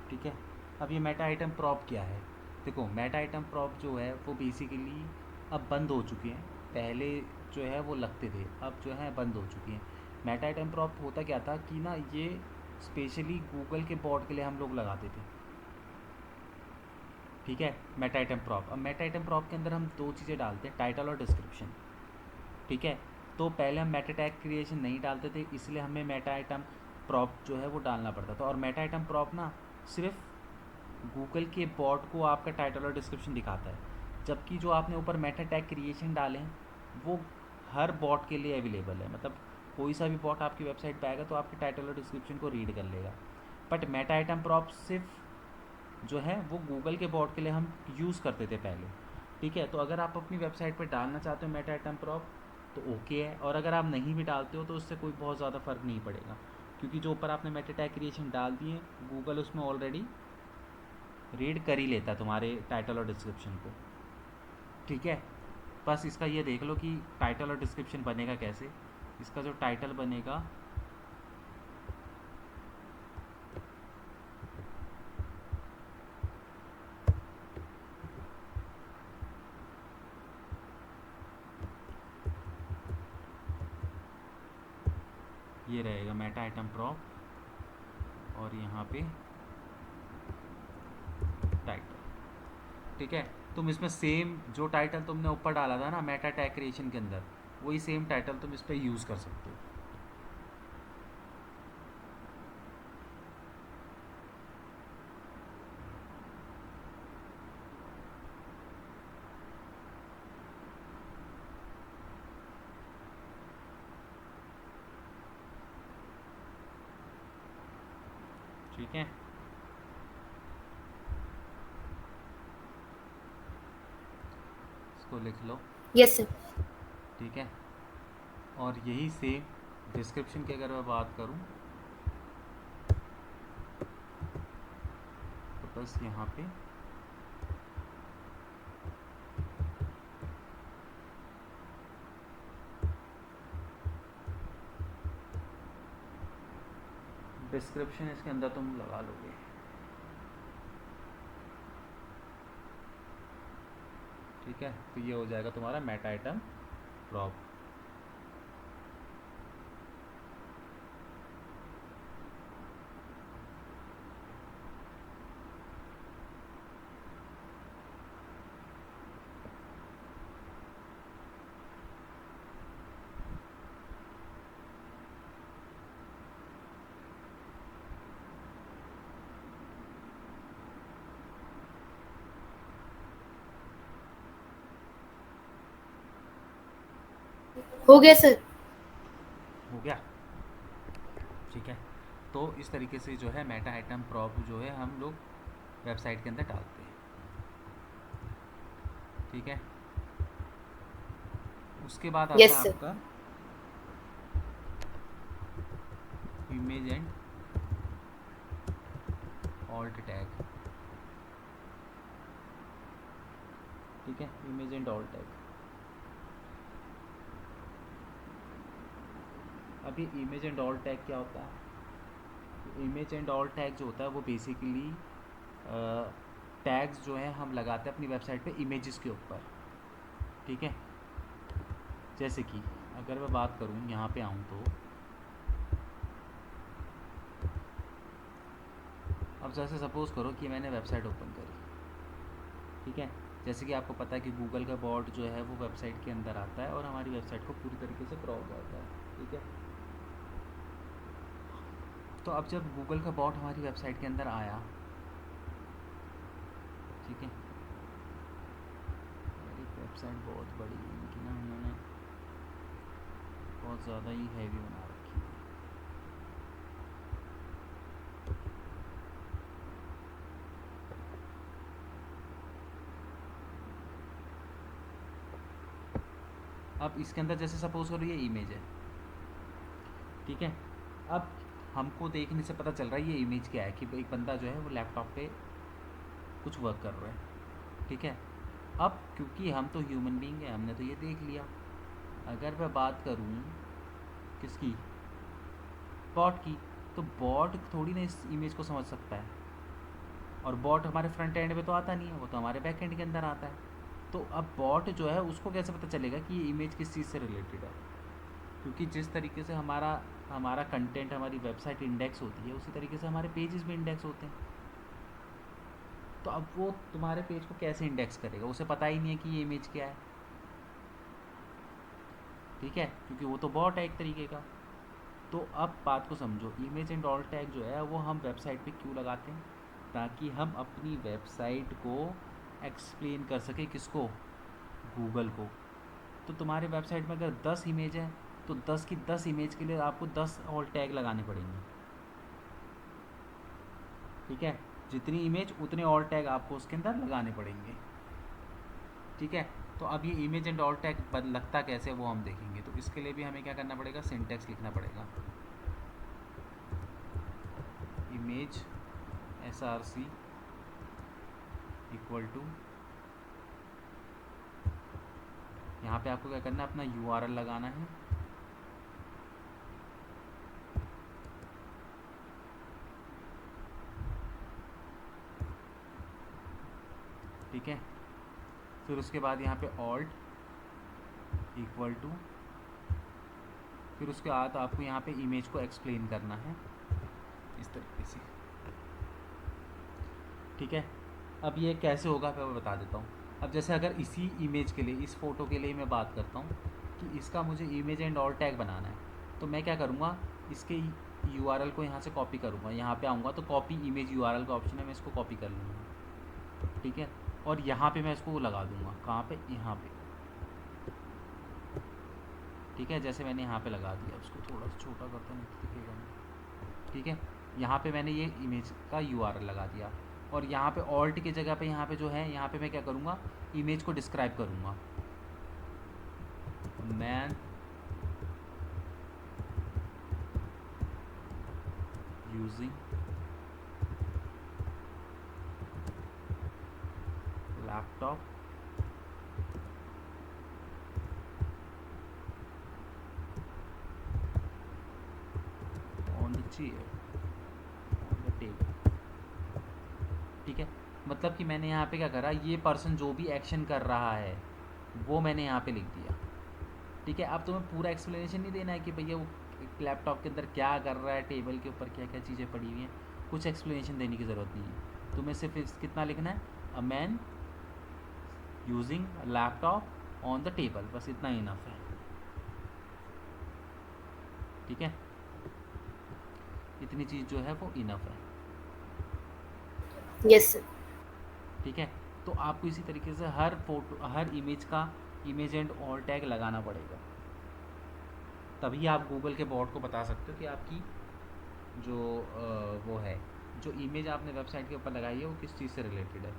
ठीक है, अब ये मेटा आइटम प्रॉप क्या है? देखो मेटा आइटम प्रॉप जो है वो बेसिकली अब बंद हो चुके हैं, पहले जो है वो लगते थे, अब जो है बंद हो चुकी हैं। मेटा आइटम प्रॉप होता क्या था कि ना, ये स्पेशली गूगल के बॉट के लिए हम लोग लगाते थे। ठीक है, मेटा आइटम प्रॉप, अब मेटा आइटम प्रॉप के अंदर हम दो चीज़ें डालते हैं, टाइटल और डिस्क्रिप्शन। ठीक है, तो पहले हम मेटा टैग क्रिएशन नहीं डालते थे, इसलिए हमें मेटा आइटम प्रॉप जो है वो डालना पड़ता था। और मेटा आइटम प्रॉप ना सिर्फ गूगल के बॉट को आपका टाइटल और डिस्क्रिप्शन दिखाता है, जबकि जो आपने ऊपर मेटा टैग क्रिएशन डाले हैं वो हर बॉट के लिए अवेलेबल है। मतलब कोई सा भी बॉट आपकी वेबसाइट पे आएगा तो आपके टाइटल और डिस्क्रिप्शन को रीड कर लेगा। बट मेटा आइटम प्रॉप सिर्फ जो है वो गूगल के बॉट के लिए हम यूज़ करते थे पहले। ठीक है, तो अगर आप अपनी वेबसाइट पर डालना चाहते हो मेटा आइटम प्रॉप तो ओके है, और अगर आप नहीं भी डालते हो तो उससे कोई बहुत ज़्यादा फ़र्क नहीं पड़ेगा, क्योंकि जो ऊपर आपने मेटा टैग क्रिएशन डाल दिए गूगल उसमें ऑलरेडी रीड कर ही लेता है तुम्हारे टाइटल और डिस्क्रिप्शन को। ठीक है, बस इसका ये देख लो कि टाइटल और डिस्क्रिप्शन बनेगा कैसे। इसका जो टाइटल बनेगा ये रहेगा, मेटा आइटम प्रॉप, और यहाँ पे ठीक है, तुम इसमें सेम जो टाइटल तुमने ऊपर डाला था ना मेटा टैग क्रिएशन के अंदर, वही सेम टाइटल तुम इस पर यूज़ कर सकते हो। ठीक है, इसको लिख लो। Yes sir. ठीक है, और यही सेम डिस्क्रिप्शन की अगर मैं बात करूं तो बस यहाँ पे डिस्क्रिप्शन इसके अंदर तुम लगा लोगे। ठीक है, तो ये हो जाएगा तुम्हारा मेटा आइटम प्रॉप। हो गया सर। हो गया। ठीक है, तो इस तरीके से जो है मेटा आइटम प्रॉप जो है हम लोग वेबसाइट के अंदर डालते हैं। ठीक है, उसके बाद आता यस है सर। आपका इमेज एंड ऑल्ट टैग। ठीक है, इमेज एंड ऑल्ट टैग। अब ये इमेज एंड ऑल्ट टैग क्या होता है? इमेज एंड ऑल्ट टैग जो होता है वो बेसिकली टैग्स जो है हम लगाते हैं अपनी वेबसाइट पे इमेजेस के ऊपर। ठीक है, जैसे कि अगर मैं बात करूँ यहाँ पे आऊँ तो अब जैसे सपोज़ करो कि मैंने वेबसाइट ओपन करी। ठीक है, जैसे कि आपको पता है कि गूगल का बॉट जो है वो वेबसाइट के अंदर आता है और हमारी वेबसाइट को पूरी तरीके से क्रॉप करता है। ठीक है, तो अब जब गूगल का बॉट हमारी वेबसाइट के अंदर आया, ठीक है, मेरी वेबसाइट बहुत बड़ी है इनकी ना, उन्होंने बहुत ज़्यादा ही हैवी बना रखी है। अब इसके अंदर जैसे सपोज करो ये इमेज है। ठीक है, अब हमको देखने से पता चल रहा है ये इमेज क्या है कि एक बंदा जो है वो लैपटॉप पे कुछ वर्क कर रहा है। ठीक है, अब क्योंकि हम तो ह्यूमन बीइंग हैं, हमने तो ये देख लिया। अगर मैं बात करूँ किसकी, बॉट की, तो बॉट थोड़ी ना इस इमेज को समझ सकता है, और बॉट हमारे फ्रंट एंड पे तो आता नहीं है, वो तो हमारे बैक एंड के अंदर आता है। तो अब बॉट जो है उसको कैसे पता चलेगा कि ये इमेज किस चीज़ से रिलेटेड है? क्योंकि जिस तरीके से हमारा हमारा कंटेंट, हमारी वेबसाइट इंडेक्स होती है, उसी तरीके से हमारे पेजेस भी इंडेक्स होते हैं। तो अब वो तुम्हारे पेज को कैसे इंडेक्स करेगा? उसे पता ही नहीं है कि ये इमेज क्या है। ठीक है, क्योंकि वो तो बॉट है एक तरीके का। तो अब बात को समझो, इमेज एंड ऑल टैग जो है वो हम वेबसाइट पे क्यों लगाते हैं? ताकि हम अपनी वेबसाइट को एक्सप्लेन कर सके, किसको? गूगल को। तो तुम्हारी वेबसाइट में अगर 10 इमेज है तो 10 की 10 इमेज के लिए आपको 10 ऑल टैग लगाने पड़ेंगे। ठीक है, जितनी इमेज उतने ऑल टैग आपको उसके अंदर लगाने पड़ेंगे। ठीक है, तो अब ये इमेज एंड ऑल टैग लगता कैसे वो हम देखेंगे। तो इसके लिए भी हमें क्या करना पड़ेगा? सिंटैक्स लिखना पड़ेगा। इमेज src इक्वल टू, यहाँ पे आपको क्या करना है? अपना URL लगाना है। ठीक है, फिर उसके बाद यहाँ पे ऑल्ट इक्वल टू, फिर उसके बाद आपको यहाँ पे इमेज को एक्सप्लेन करना है इस तरीके से। ठीक है, अब ये कैसे होगा मैं बता देता हूँ। अब जैसे अगर इसी इमेज के लिए, इस फ़ोटो के लिए मैं बात करता हूँ कि इसका मुझे इमेज एंड ऑल टैग बनाना है, तो मैं क्या करूँगा, इसके यूआरएल को यहाँ से कॉपी करूँगा, यहाँ पे आऊँगा तो कॉपी इमेज यूआरएल का ऑप्शन है, मैं इसको कॉपी कर लूँगा, ठीक है। और यहाँ पे मैं इसको लगा दूँगा, कहाँ पे, यहाँ पे, ठीक है। जैसे मैंने यहाँ पे लगा दिया, उसको थोड़ा सा छोटा करता हूँ तो दिखेगा नहीं, ठीक है। यहाँ पे मैंने ये इमेज का यूआरएल लगा दिया, और यहाँ पे ऑल्ट की जगह पे यहाँ पे जो है, यहाँ पे मैं क्या करूँगा, इमेज को डिस्क्राइब करूँगा, man using laptop on the chair on the table, ठीक है। मतलब कि मैंने यहाँ पे क्या करा, ये पर्सन जो भी एक्शन कर रहा है वो मैंने यहाँ पे लिख दिया, ठीक है। अब तुम्हें पूरा एक्सप्लेनेशन नहीं देना है कि भैया वो लैपटॉप के अंदर क्या कर रहा है, टेबल के ऊपर क्या क्या चीज़ें पड़ी हुई हैं, कुछ एक्सप्लेनेशन देने की ज़रूरत नहीं है। तुम्हें सिर्फ कितना लिखना है, a man using laptop on the table, बस इतना ही इनफ है, ठीक है। इतनी चीज़ जो है वो इनफ है, यस सर। ठीक है। तो आपको इसी तरीके से हर फोटो, हर इमेज का इमेज एंड ऑल टैग लगाना पड़ेगा, तभी आप गूगल के बॉट को बता सकते हो कि आपकी जो वो है, जो इमेज आपने वेबसाइट के ऊपर लगाई है वो किस चीज़ से रिलेटेड है।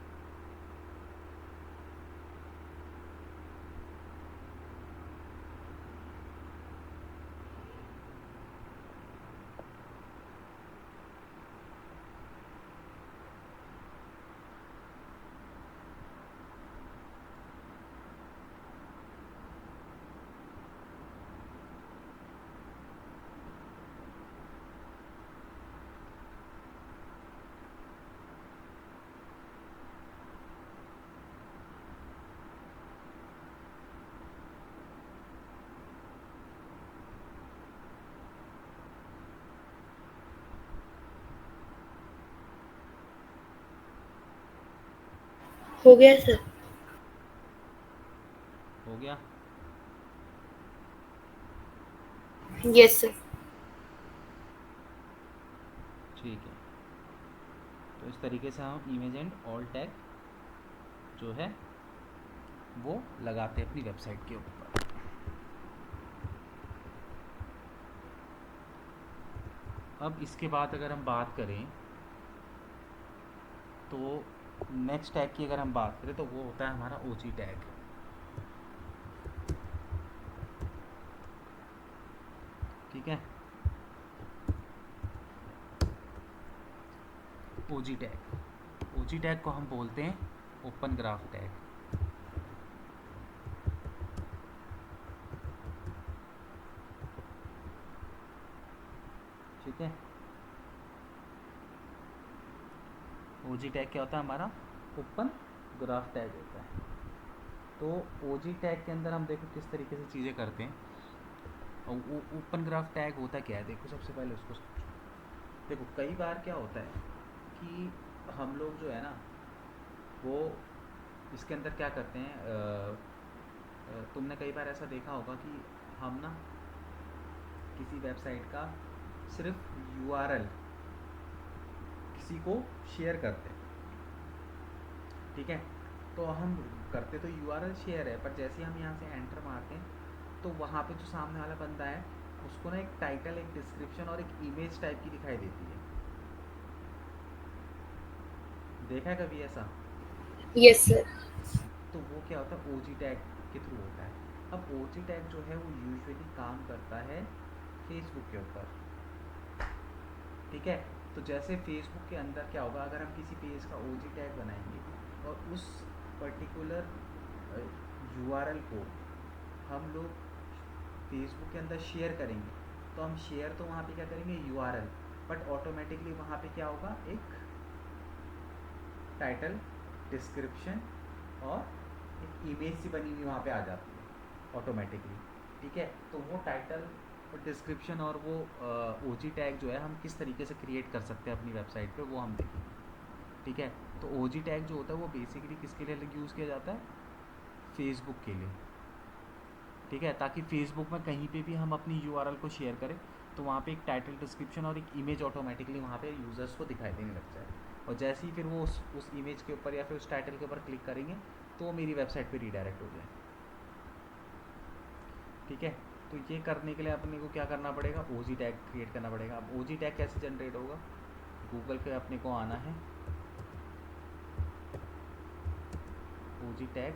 हो गया सर। हो गया, यस सर। ठीक है। तो इस तरीके से हम इमेज एंड ऑल टैग जो है वो लगाते हैं अपनी वेबसाइट के ऊपर। अब इसके बाद अगर हम बात करें तो नेक्स्ट टैग की अगर हम बात करें तो वो होता है हमारा ओजी टैग, ठीक है। ओजी टैग, ओजी टैग को हम बोलते हैं ओपन ग्राफ टैग, ठीक है। ओजी टैग क्या होता है हमारा, ओपन ग्राफ टैग होता है। तो ओजी टैग के अंदर हम देखो किस तरीके से चीज़ें करते हैं, और ओपन ग्राफ टैग होता क्या है, देखो सबसे पहले उसको समझो। देखो कई बार क्या होता है कि हम लोग जो है ना वो इसके अंदर क्या करते हैं, तुमने कई बार ऐसा देखा होगा कि हम ना किसी वेबसाइट का सिर्फ यूआरएल किसी को शेयर करते हैं, ठीक है। तो हम करते तो यूआरएल शेयर है, पर जैसे हम यहाँ से एंटर मारते हैं तो वहाँ पे जो सामने वाला बंदा है उसको ना एक टाइटल, एक डिस्क्रिप्शन और एक इमेज टाइप की दिखाई देती है। देखा है कभी ऐसा? Yes sir. तो वो क्या होता है, ओजी टैग के थ्रू होता है। अब ओजी टैग जो है वो यूजुअली काम करता है फेसबुक के ऊपर, ठीक है। तो जैसे फेसबुक के अंदर क्या होगा, अगर हम किसी पेज का ओजी टैग बनाएंगे और उस पर्टिकुलर यूआरएल को हम लोग फेसबुक के अंदर शेयर करेंगे, तो हम शेयर तो वहाँ पे क्या करेंगे यूआरएल, बट ऑटोमेटिकली वहाँ पे क्या होगा, एक टाइटल, डिस्क्रिप्शन और एक इमेज सी बनी हुई वहाँ पे आ जाती है ऑटोमेटिकली, ठीक है। तो वो टाइटल और डिस्क्रिप्शन और वो ओजी टैग जो है हम किस तरीके से क्रिएट कर सकते हैं अपनी वेबसाइट पे, वो हम देखेंगे। ठीक है। तो OG टैग जो होता है वो बेसिकली किसके लिए यूज़ किया जाता है, फेसबुक के लिए, ठीक है, ताकि फेसबुक में कहीं पे भी हम अपनी URL को शेयर करें तो वहाँ पे एक टाइटल डिस्क्रिप्शन और एक इमेज ऑटोमेटिकली वहाँ पे यूज़र्स को दिखाई देने लग जाए, और जैसे ही फिर वो उस इमेज के ऊपर या फिर उस टाइटल के ऊपर क्लिक करेंगे तो वो मेरी वेबसाइट पे रीडायरेक्ट हो जाए, ठीक है। तो ये करने के लिए अपने को क्या करना पड़ेगा, OG टैग क्रिएट करना पड़ेगा। अब OG टैग कैसे जनरेट होगा, गूगल पे अपने को आना है, OG टैग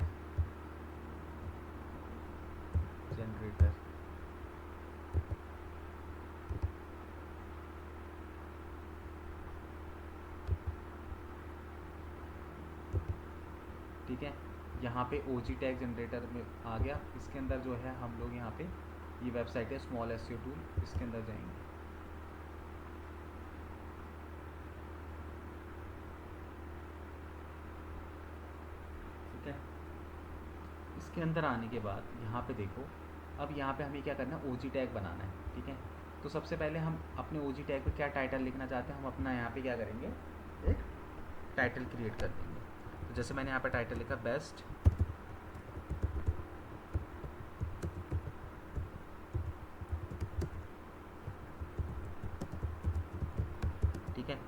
जनरेटर, ठीक है। यहाँ पे OG टैग जनरेटर में आ गया। इसके अंदर जो है हम लोग यहाँ पे ये वेबसाइट है स्मॉल SEO टूल, इसके अंदर जाएंगे, ठीक है। इसके अंदर आने के बाद यहाँ पे देखो, अब यहाँ पे हमें क्या करना है, OG टैग बनाना है, ठीक है। तो सबसे पहले हम अपने OG टैग पे क्या टाइटल लिखना चाहते हैं, हम अपना यहाँ पे क्या करेंगे, एक टाइटल क्रिएट कर देंगे। तो जैसे मैंने यहाँ पे टाइटल लिखा बेस्ट ठीक है,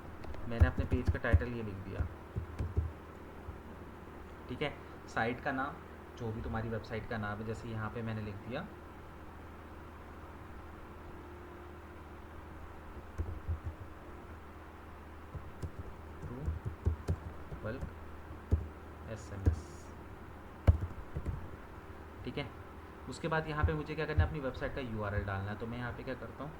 मैंने अपने पेज का टाइटल ये लिख दिया, ठीक है। साइट का नाम, जो भी तुम्हारी वेबसाइट का नाम है, जैसे यहाँ पे मैंने लिख दिया बल्क SMS, ठीक है। उसके बाद यहाँ पे मुझे क्या करना है, अपनी वेबसाइट का URL डालना है। तो मैं यहाँ पे क्या करता हूँ,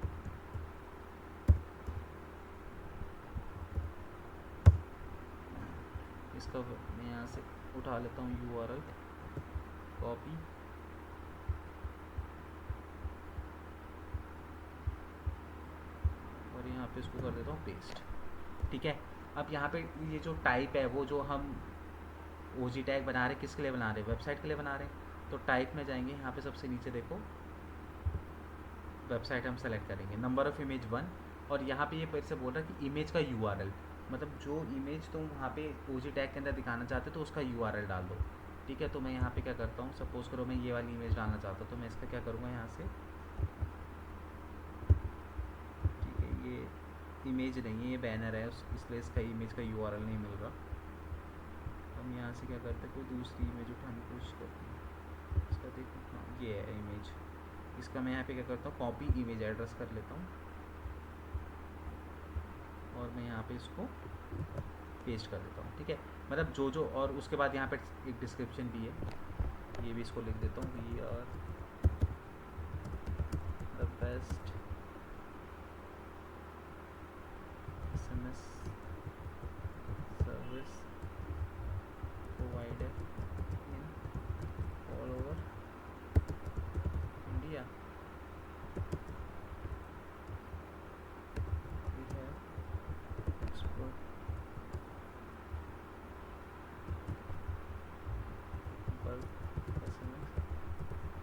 इसका मैं यहाँ से उठा लेता हूँ URL, कॉपी, और यहाँ पे इसको कर देता हूँ पेस्ट, ठीक है। अब यहाँ पे ये जो टाइप है वो जो हम OG टैग बना रहे हैं किसके लिए बना रहे हैं, वेबसाइट के लिए बना रहे हैं। तो टाइप में जाएंगे, यहाँ पे सबसे नीचे देखो वेबसाइट हम सेलेक्ट करेंगे, नंबर ऑफ़ इमेज 1, और यहाँ पे ये फिर से बोल रहा है कि इमेज का URL, मतलब जो इमेज तुम वहाँ पे OG टैग के अंदर दिखाना चाहते हो तो उसका URL डाल दो, ठीक है। तो मैं यहाँ पे क्या करता हूँ, सपोज़ करो मैं ये वाली इमेज डालना चाहता हूँ, तो मैं इसका क्या करूँगा, यहाँ से, ठीक है, ये इमेज नहीं है, ये बैनर है, इसलिए इसका इमेज का URL नहीं मिल रहा। हम यहाँ से क्या करते हैं, कोई दूसरी इमेज उठाने की कोशिश करते हैं, इसका देखो, हाँ ये है इमेज, इसका मैं यहाँ पे क्या करता हूँ, कॉपी इमेज एड्रेस कर लेता हूँ, और मैं यहाँ पे इसको पेस्ट कर देता हूँ, ठीक है। मतलब जो और उसके बाद यहाँ पे एक डिस्क्रिप्शन भी है, ये भी इसको लिख देता हूँ, we are the best SMS service provider in all over India, we have expert bulk SMS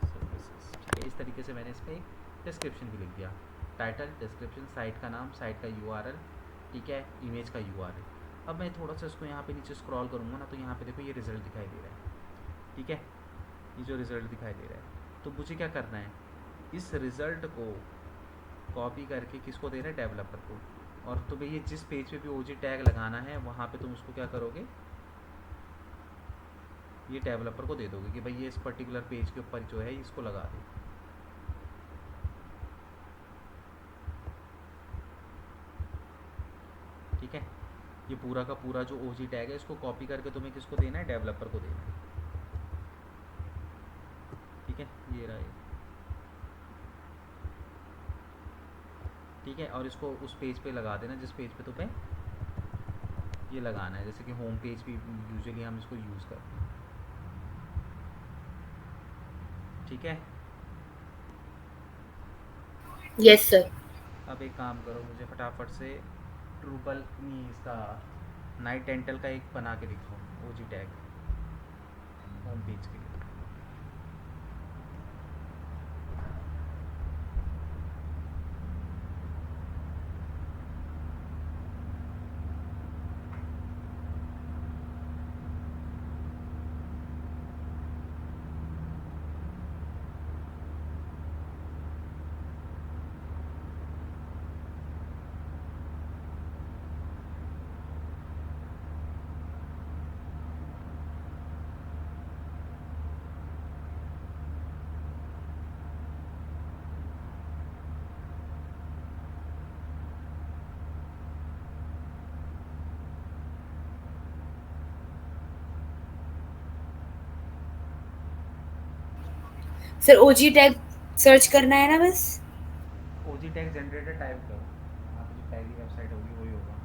services, ठीक है। इस तरीके से मैंने इस पर एक डिस्क्रिप्शन भी लिख दिया, टाइटल, डिस्क्रिप्शन, साइट का नाम, साइट का URL, ठीक है, इमेज का URL। अब मैं थोड़ा सा इसको यहाँ पे नीचे स्क्रॉल करूँगा ना, तो यहाँ पे देखो ये रिज़ल्ट दिखाई दे रहा है, ठीक है, ये जो रिज़ल्ट दिखाई दे रहा है। तो मुझे क्या करना है, इस रिज़ल्ट को कॉपी करके किसको देना है, डेवलपर को, और तुम्हें ये जिस पेज पे भी OG टैग लगाना है वहाँ पे तुम उसको क्या करोगे, ये डेवलपर को दे दोगे कि भाई ये इस पर्टिकुलर पेज के ऊपर जो है इसको लगा दे, ठीक है। ये पूरा का पूरा जो OG टैग है इसको कॉपी करके तुम्हें किसको देना है, डेवलपर को देना है, ठीक है, ये रहा ये, ठीक है। और इसको उस पेज पे लगा देना जिस पेज पे तुम्हें ये लगाना है, जैसे कि होम पेज भी यूजुअली हम इसको यूज़ करते हैं, ठीक है। Yes sir. अब एक काम करो, मुझे फटाफट से ड्रूपल नहीं इसका नाइट डेंटल का एक बना के दिखाओ OG टैग होम पेज के लिए। सर ओजी टैग सर्च करना है ना बस। ओजी टैग जनरेटर टाइप करो, वहाँ पे जो पहली वेबसाइट होगी वही होगा।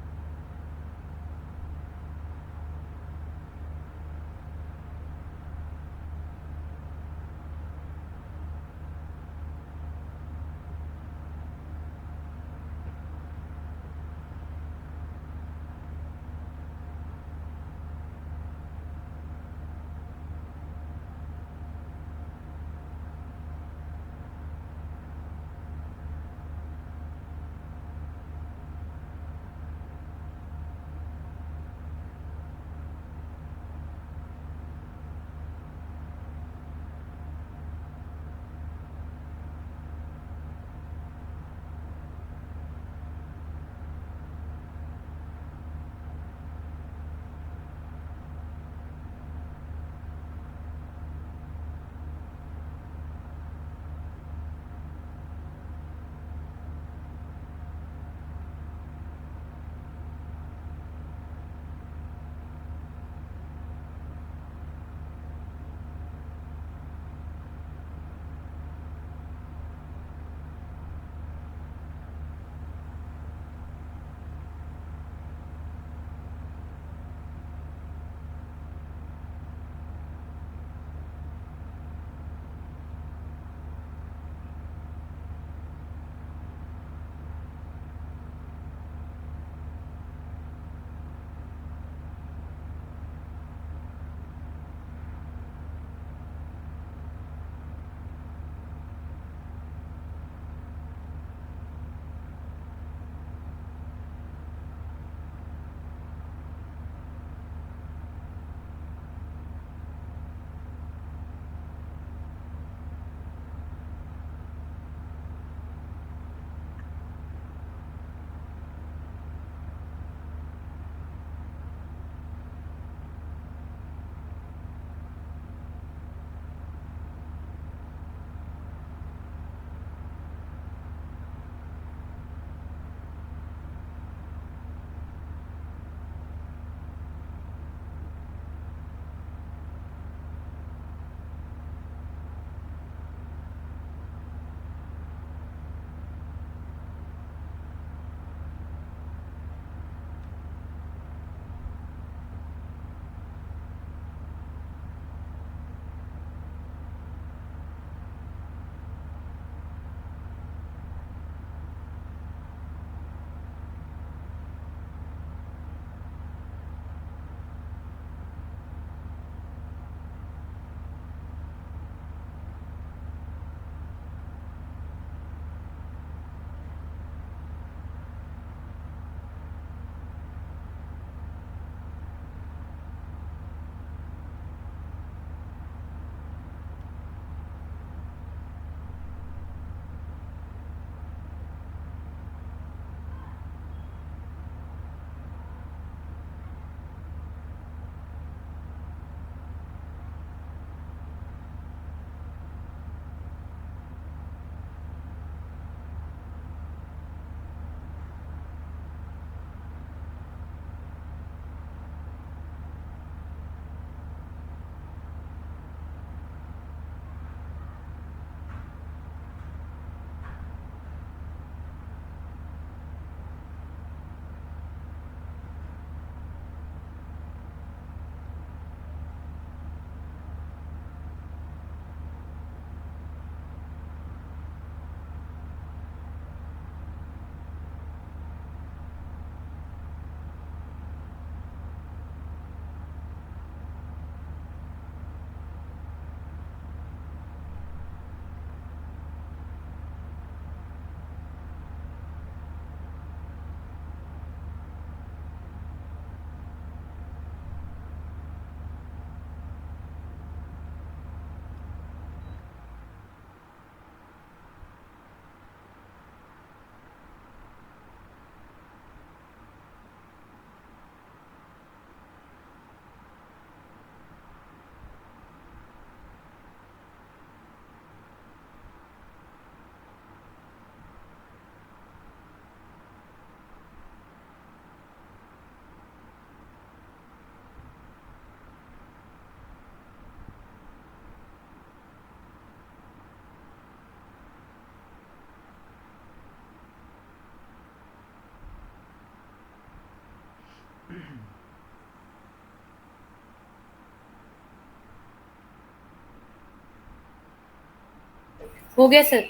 हो गया सर।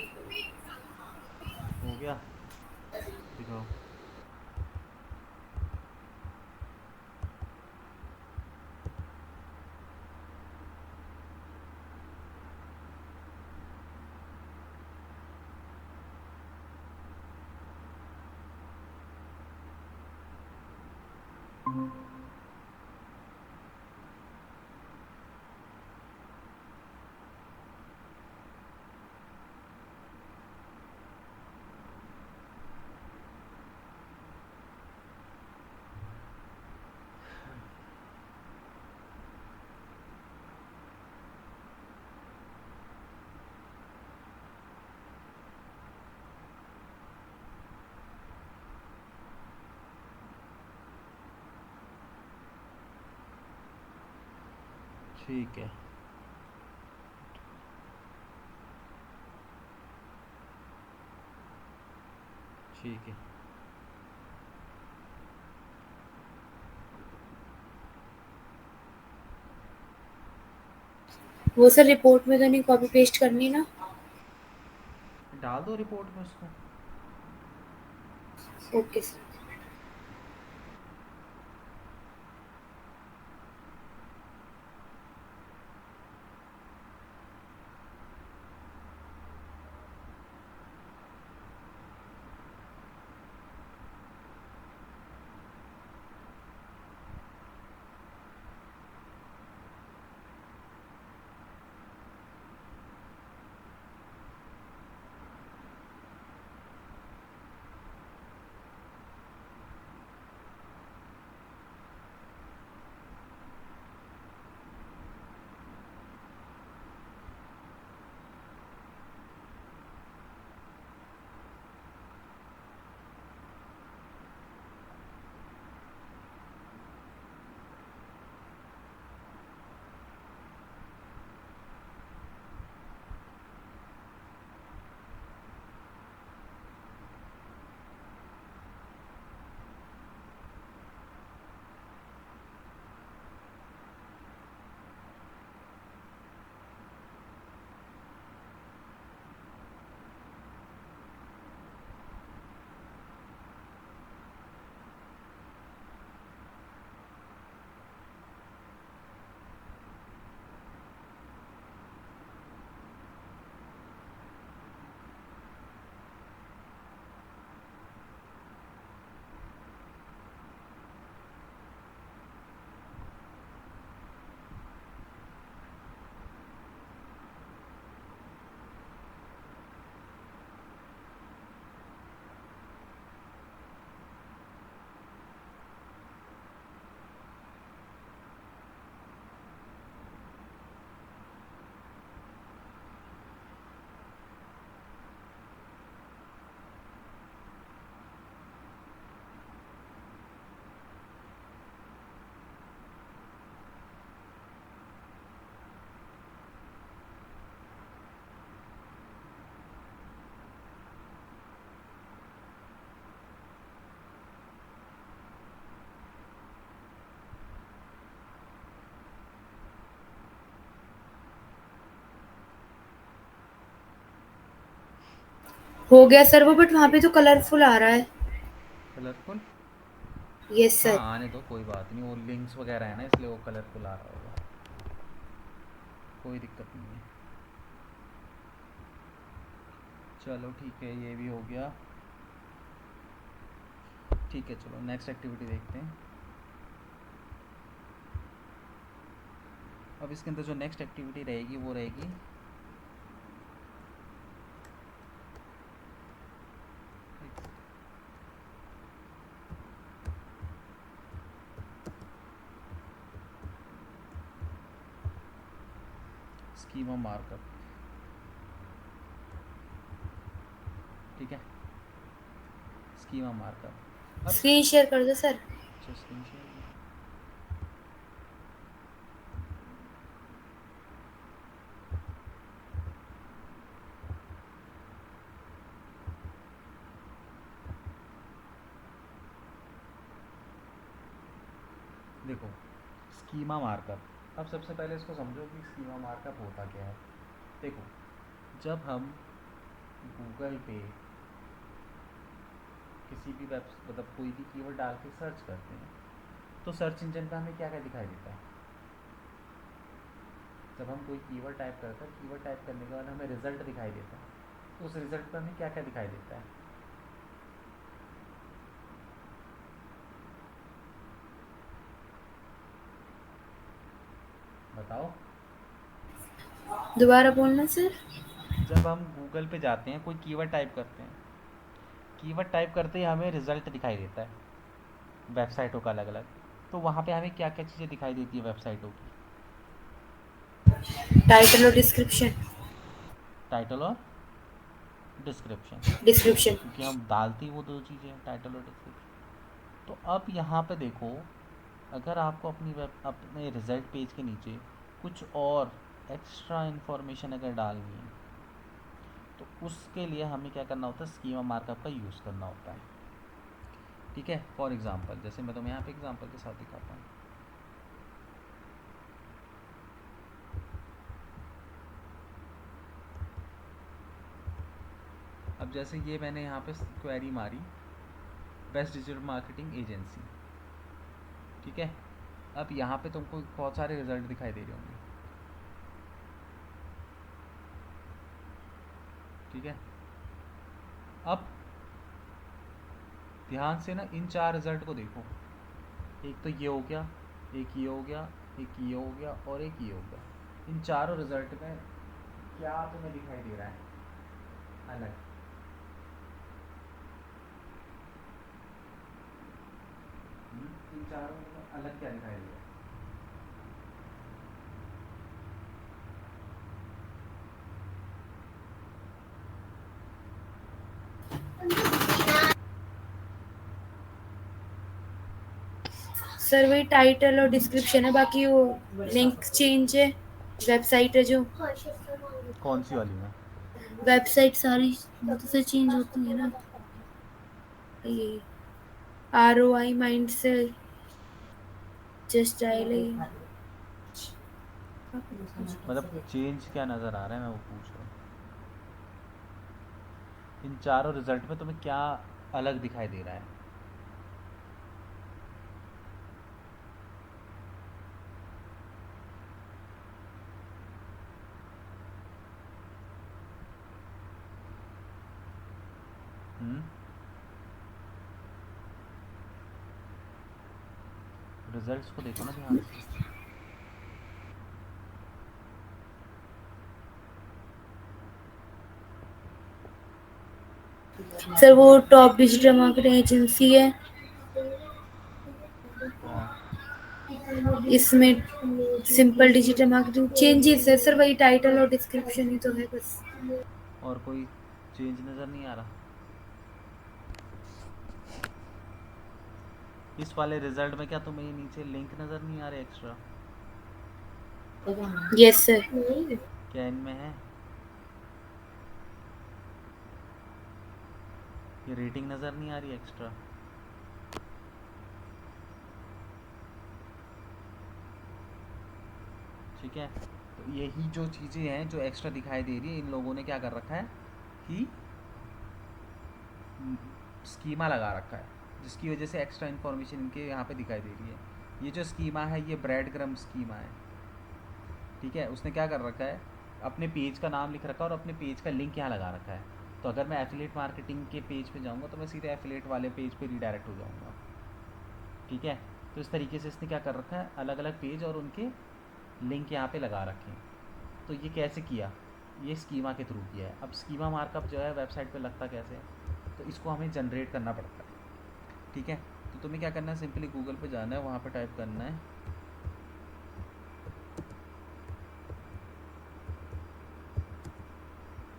हो गया, दिखाओ। ठीक है, ठीक है। वो सर रिपोर्ट में तो नहीं कॉपी पेस्ट करनी ना? डाल दो रिपोर्ट में उसको। Okay sir. हो गया सर वो, बट वहाँ पे तो कलरफुल आ रहा है। कलरफुल? यस हाँ, सर। आने दो, कोई बात नहीं। वो लिंक्स वगैरह है ना, इसलिए वो कलरफुल आ रहा होगा। कोई दिक्कत नहीं है। चलो ठीक है, ये भी हो गया। ठीक है, चलो नेक्स्ट एक्टिविटी देखते हैं। अब इसके अंदर जो नेक्स्ट एक्टिविटी रहेगी वो रहेगी स्कीमा मार्कअप। ठीक है, स्कीमा मार्कअप। अब स्क्रीन शेयर कर दो सर। अच्छा, स्क्रीन शेयर। देखो, स्कीमा मार्कअप। अब सबसे पहले इसको समझो कि स्कीमा मार्कअप होता क्या है। देखो, जब हम गूगल पे किसी भी वेब मतलब कोई भी कीवर्ड डाल के सर्च करते हैं तो सर्च इंजन का हमें क्या क्या दिखाई देता है? जब हम कोई कीवर्ड टाइप करते हैं, कीवर्ड टाइप करने के बाद हमें रिजल्ट दिखाई देता है, तो उस रिजल्ट पर हमें क्या क्या दिखाई देता है? बताओ। दोबारा बोलना सर। जब हम गूगल पे जाते हैं, कोई कीवर्ड टाइप करते हैं, कीवर्ड टाइप करते ही हमें रिजल्ट दिखाई देता है वेबसाइटों का अलग अलग। तो वहाँ पे हमें क्या क्या चीज़ें दिखाई देती है वेबसाइटों की? टाइटल और डिस्क्रिप्शन। टाइटल और डिस्क्रिप्शन, डिस्क्रिप्शन। क्योंकि हम डालते ही वो दो चीज़ें हैं, टाइटल और डिस्क्रिप्शन। तो अब यहाँ पे देखो, अगर आपको अपनी अपने रिजल्ट पेज के नीचे कुछ और एक्स्ट्रा इन्फॉर्मेशन अगर डालनी है तो उसके लिए हमें क्या करना होता है? स्कीमा मार्कअप का यूज़ करना होता है। ठीक है, फॉर एग्जांपल जैसे मैं तुम्हें यहाँ पे एग्जांपल के साथ दिखाता हूँ। अब जैसे ये मैंने यहाँ पे क्वेरी मारी, बेस्ट डिजिटल मार्केटिंग एजेंसी। ठीक है, अब यहाँ पे तुमको बहुत सारे रिजल्ट दिखाई दे रहे होंगे। ठीक है, अब ध्यान से ना इन 4 रिजल्ट को देखो। एक तो ये हो गया, एक ये हो गया, एक ये हो गया और एक ये हो गया। इन चारों रिजल्ट में क्या तुम्हें दिखाई दे रहा है अलग? इन चारों में अलग क्या दिखाई दे रहा है? सर वही टाइटल और डिस्क्रिप्शन है, बाकी वो लिंक चेंज है। वेबसाइट है जो, कौन सी वाली में? वेबसाइट सारी मतलब से चेंज होती है ना। ये ROI माइंड से जस्ट आए ले। मतलब चेंज क्या नज़र आ रहा है, मैं वो पूछ रहा हूँ। इन चारों रिजल्ट में तुम्हें क्या अलग दिखाई दे रहा है? रिजल्ट्स को देखो ना ध्यान से। सर वो टॉप डिजिटल मार्केटिंग एजेंसी है, हाँ, इसमें सिंपल डिजिटल मार्केटिंग चेंजेस है सर, वही टाइटल और डिस्क्रिप्शन ही तो है बस। और कोई चेंज नज़र नहीं आ रहा? इस वाले रिजल्ट में क्या तुम्हें ये नीचे लिंक नज़र नहीं आ रहे एक्स्ट्रा? Yes sir. क्या इनमें है? ये रेटिंग नज़र नहीं आ रही एक्स्ट्रा? ठीक है, तो यही जो चीज़ें हैं जो एक्स्ट्रा दिखाई दे रही है, इन लोगों ने क्या कर रखा है कि स्कीमा लगा रखा है, जिसकी वजह से एक्स्ट्रा इन्फॉर्मेशन इनके यहाँ पे दिखाई दे रही है। ये जो स्कीमा है ये ब्रेड क्रम स्कीमा है। ठीक है, उसने क्या कर रखा है, अपने पेज का नाम लिख रखा है और अपने पेज का लिंक यहाँ लगा रखा है। तो अगर मैं एफिलिएट मार्केटिंग के पेज पे जाऊँगा तो मैं सीधे एफिलिएट वाले पेज पे रीडायरेक्ट हो जाऊँगा। ठीक है, तो इस तरीके से इसने क्या कर रखा है, अलग अलग पेज और उनके लिंक यहाँ पे लगा रखे हैं। तो ये कैसे किया? ये स्कीमा के थ्रू किया है। अब स्कीमा मार्कअप जो है वेबसाइट पे लगता कैसे है, तो इसको हमें जनरेट करना पड़ता है। ठीक है, तो तुम्हें क्या करना है, सिंपली गूगल पे जाना है, वहाँ पे टाइप करना है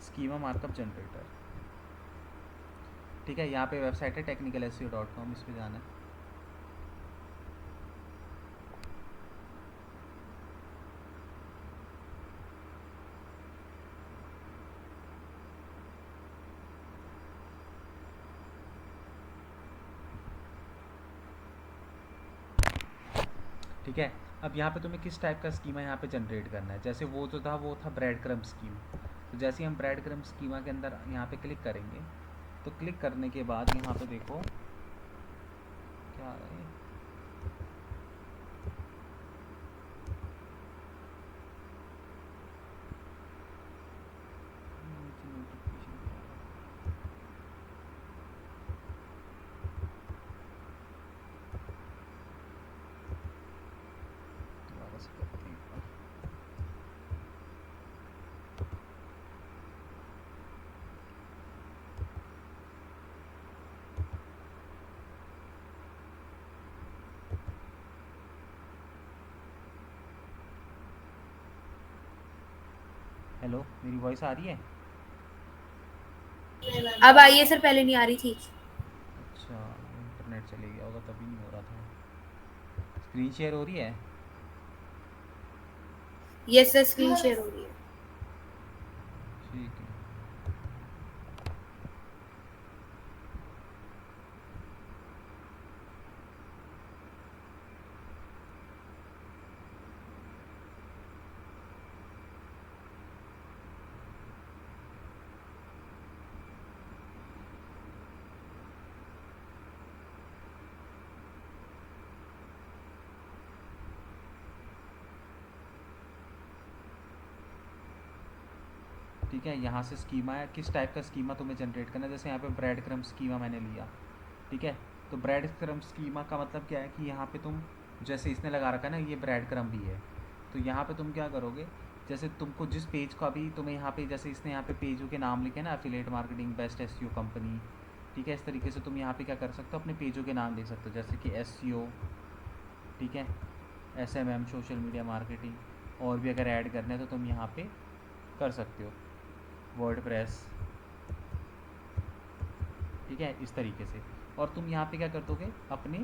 स्कीमा मार्कअप जनरेटर। ठीक है, यहाँ पे वेबसाइट है technicalseo.com, इस पर जाना है। ठीक है, अब यहाँ पे तुम्हें किस टाइप का स्कीमा यहाँ पे जनरेट करना है। जैसे वो जो था वो था ब्रेड क्रम्ब स्कीम, तो जैसे ही हम ब्रेड क्रम्ब स्कीमा के अंदर यहाँ पे क्लिक करेंगे, तो क्लिक करने के बाद यहाँ पे देखो क्या आ रहा है, दोबारा से करते हैं एक बार। हेलो, मेरी वॉइस आ रही है? अब आइए सर, पहले नहीं आ रही थी। अच्छा, इंटरनेट चले गया होगा तभी नहीं हो रहा था। स्क्रीन शेयर हो रही है? यस सर, स्क्रीन शेयर हो रही है। ठीक है। ठीक है, यहाँ से स्कीमा है, किस टाइप का स्कीमा तुम्हें जनरेट करना है। जैसे यहाँ पे ब्रेड क्रम्ब स्कीमा मैंने लिया, ठीक है। तो ब्रेड क्रम्ब स्कीमा का मतलब क्या है कि यहाँ पे तुम, जैसे इसने लगा रखा है ना, ये ब्रेड क्रम्ब भी है, तो यहाँ पे तुम क्या करोगे, जैसे तुमको जिस पेज का भी तुम्हें यहाँ पे, जैसे इसने यहाँ पे पेजों के नाम लिखे ना, affiliate marketing, best SEO company, ठीक है। इस तरीके से तुम यहाँ पे क्या कर सकते हो, अपने पेजों के नाम लिख सकते हो, जैसे कि एसईओ, ठीक है, एसएमएम, सोशल मीडिया मार्केटिंग, और भी अगर ऐड करना है तो तुम यहाँ पे कर सकते हो, वर्डप्रेस, ठीक है, इस तरीके से। और तुम यहाँ पे क्या कर दोगे, अपने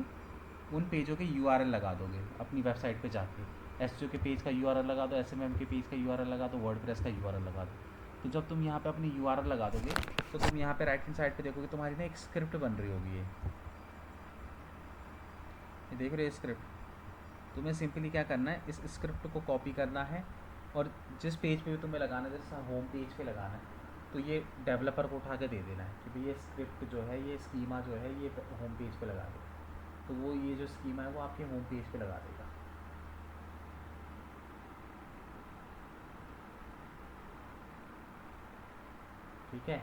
उन पेजों के यूआरएल लगा दोगे अपनी वेबसाइट पे जाके। एसईओ के पेज का यूआरएल लगा दो, एसएमएम के पेज का यूआरएल लगा दो, वर्डप्रेस का यूआरएल लगा दो। तो जब तुम यहाँ पे अपनी यूआरएल लगा दोगे, तो तुम यहाँ पे राइट हैंड साइड पे देखोगे, तुम्हारी ना एक स्क्रिप्ट बन रही होगी। ये देख रहे हो स्क्रिप्ट? तुम्हें सिंपली क्या करना है, इस स्क्रिप्ट को कॉपी करना है, और जिस पेज पे भी तुम्हें लगाना है, जैसे होम पेज पे लगाना है, तो ये डेवलपर को उठा के दे देना है कि भाई ये स्क्रिप्ट जो है, ये स्कीमा जो है, ये होम पेज पे लगा दे। तो वो ये जो स्कीमा है वो आपके होम पेज पे लगा देगा। ठीक है,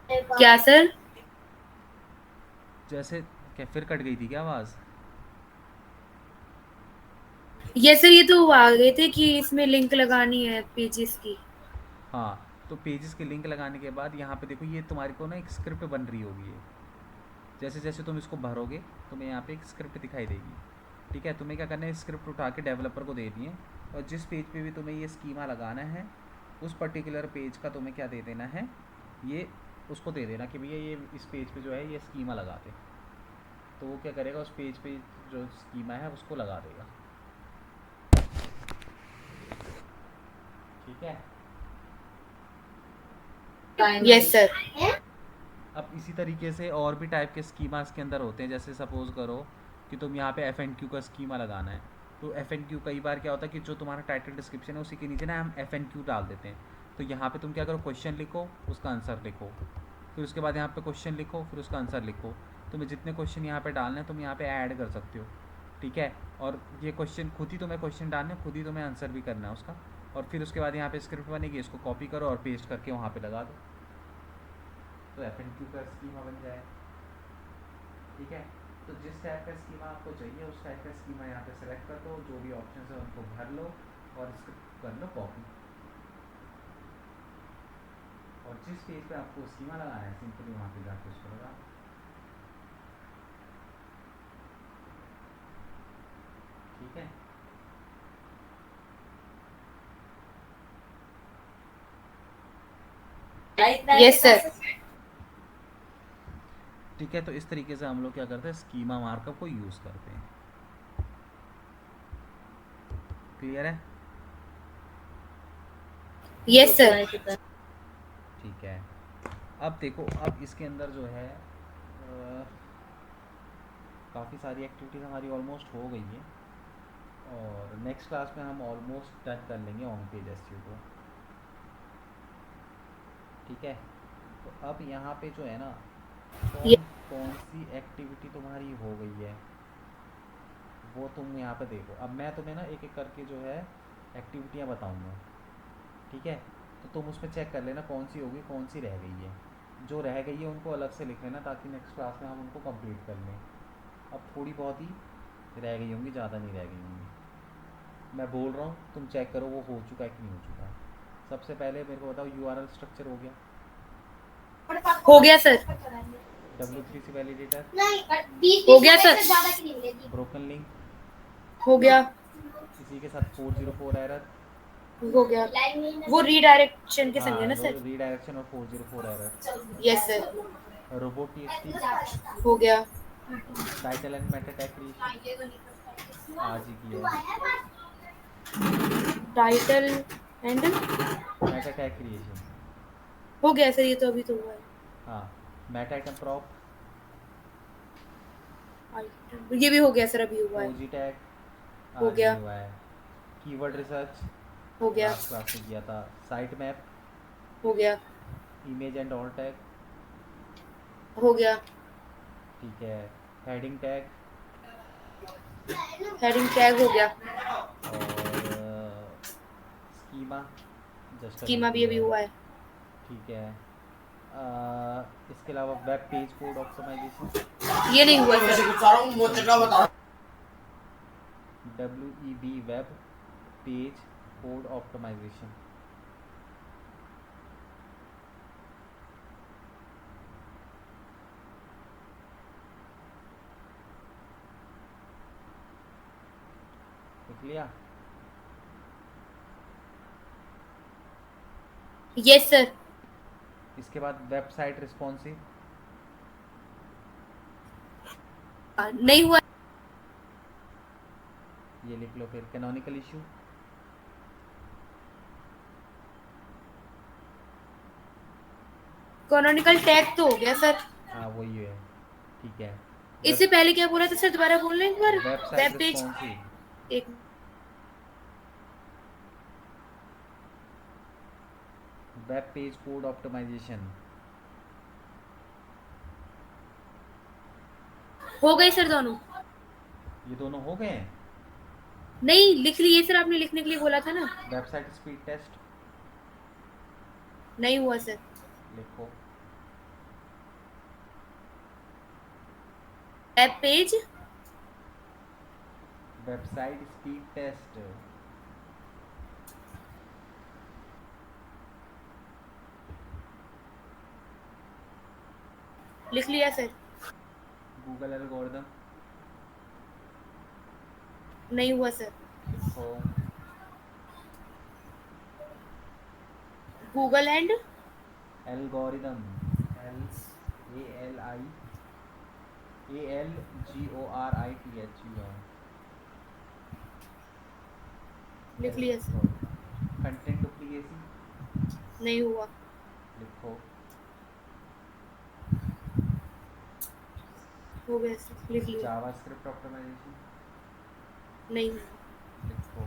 क्या सर? जैसे क्या फिर कट गई थी क्या आवाज़? यस सर, ये तो आ गए थे कि इसमें लिंक लगानी है पेजेस की। हाँ, तो पेजेस के लिंक लगाने के बाद यहाँ पे देखो, ये तुम्हारे को ना एक स्क्रिप्ट बन रही होगी। ये जैसे जैसे तुम इसको भरोगे, तुम्हें यहाँ पे एक स्क्रिप्ट दिखाई देगी। ठीक है, तुम्हें क्या करना है, स्क्रिप्ट उठा के डेवलपर को देनी है, और जिस पेज पे भी तुम्हें ये स्कीमा लगाना है, उस पर्टिकुलर पेज का तुम्हें क्या दे देना है, ये उसको दे देना कि भैया ये इस पेज पे जो है ये स्कीमा लगा दे। तो वो क्या करेगा, उस पेज पे जो स्कीमा है उसको लगा देगा। ठीक है, यस सर। अब इसी तरीके से और भी टाइप के स्कीमास के अंदर होते हैं। जैसे सपोज़ करो कि तुम यहाँ पे एफ एंड क्यू का स्कीमा लगाना है, तो एफ एंड क्यू कई बार क्या होता है कि जो तुम्हारा टाइटल डिस्क्रिप्शन है उसी के नीचे ना हम एफ एंड क्यू डाल देते हैं। तो यहाँ पे तुम क्या करो, क्वेश्चन लिखो, उसका आंसर लिखो, फिर उसके बाद यहाँ पे क्वेश्चन लिखो, फिर उसका आंसर लिखो। तुम्हें जितने क्वेश्चन यहाँ पे डालने हैं तुम यहाँ पे ऐड कर सकते हो। ठीक है, और ये क्वेश्चन खुद ही तुम्हें क्वेश्चन डालने, खुद ही तुम्हें आंसर भी करना है उसका। और फिर उसके बाद यहाँ पे स्क्रिप्ट बनेगी, इसको कॉपी करो और पेस्ट करके वहाँ पे लगा दो, तो एफ एंड क्यू का स्कीमा बन जाए। ठीक है, तो जिस टाइप का स्कीमा आपको चाहिए उस टाइप का स्कीमा यहाँ पे सेलेक्ट कर दो, जो भी ऑप्शन है उनको भर लो और इसको कर लो कॉपी। और जिस पेज पे आपको स्कीमा लगाना है सिंपली वहाँ पे जाके उसको लगा। ठीक है, यस सर। ठीक है, तो इस तरीके से हम लोग क्या करते हैं, स्कीमा मार्कअप को यूज़ करते हैं। क्लियर है? Yes sir. ठीक है, अब देखो, अब इसके अंदर जो है काफ़ी सारी एक्टिविटीज़ हमारी ऑलमोस्ट हो गई है, और नेक्स्ट क्लास में हम ऑलमोस्ट टच कर लेंगे ऑन पेज एसईओ को, ठीक है। तो अब यहाँ पे जो है ना, ये कौन कौन सी एक्टिविटी तुम्हारी हो गई है वो तुम यहाँ पे देखो। अब मैं तुम्हें ना एक एक करके जो है एक्टिविटियाँ बताऊँगा, ठीक है। तो तुम उसमें चेक कर लेना कौन सी होगी कौन सी रह गई है। जो रह गई है उनको अलग से लिख लेना ताकि नेक्स्ट क्लास में हम उनको कंप्लीट कर लें। अब थोड़ी बहुत ही रह गई होंगी, ज़्यादा नहीं रह गई होंगी। मैं बोल रहा हूँ तुम चेक करो वो हो चुका है कि नहीं हो चुका। सबसे पहले मेरे को बताओ यूआरएल स्ट्रक्चर हो गया? हो गया सर। W3C वैलिडेटर हो गया सर। ब्रोकन लिंक हो गया। इसी के साथ 404 एरर। हो गया। वो रीडायरेक्शन के संग है हाँ, ना सर? रीडायरेक्शन और 404 error. Yes sir. Robot TXT हो गया। Title and Meta tag creation आज ही की है। Title and Meta tag creation हो गया सर, ये तो अभी तो हुआ है। हाँ। मेटा आइटम प्रॉप ये भी हो गया सर, अभी हुआ है। ओजी टैग हो आज गया। ही हुआ है। कीवर्ड रिसर्च हो गया। लास्ट क्लास में किया था। साइट मैप हो गया। इमेज एंड ऑल टैग हो गया। ठीक है। हेडिंग टैग हेडिंग टैग हो गया। और स्कीमा जस्ट स्कीमा भी अभी हुआ है। ठीक है। इसके अलावा वेब पेज कोड ऑप्टिमाइजेशन ये नहीं हुआ sir. WEB web page code optimization लिख लिया? Yes sir. इसके बाद वेबसाइट रिस्पॉन्सिव नहीं हुआ। ये लिख लो। फिर कैनोनिकल इशू कैनोनिकल टैग तो हो गया सर। हाँ वही है, ठीक है। इससे पहले क्या बोला था सर, दोबारा बोल रहे हैं एक बार? Website web page. रिस्पॉन्सिव एक वेब पेज कोड ऑप्टिमाइजेशन हो गए सर दोनों। ये दोनों हो गए हैं। नहीं लिख लिए सर, आपने लिखने के लिए बोला था ना। वेबसाइट स्पीड टेस्ट नहीं हुआ सर। लिखो। Web page website speed test लिख लिया सर। गूगल एल्गोरिदम नहीं हुआ सर। लिखो। गूगल एंड एल्गोरिदम ALGORITHUM लिख लिया सर। कंटेंट डुप्लीकेसी नहीं हुआ। लिखो। हो गया सर, लिख लिया। जावास्क्रिप्ट ऑप्टिमाइजेशन नहीं हुआ। लिखो।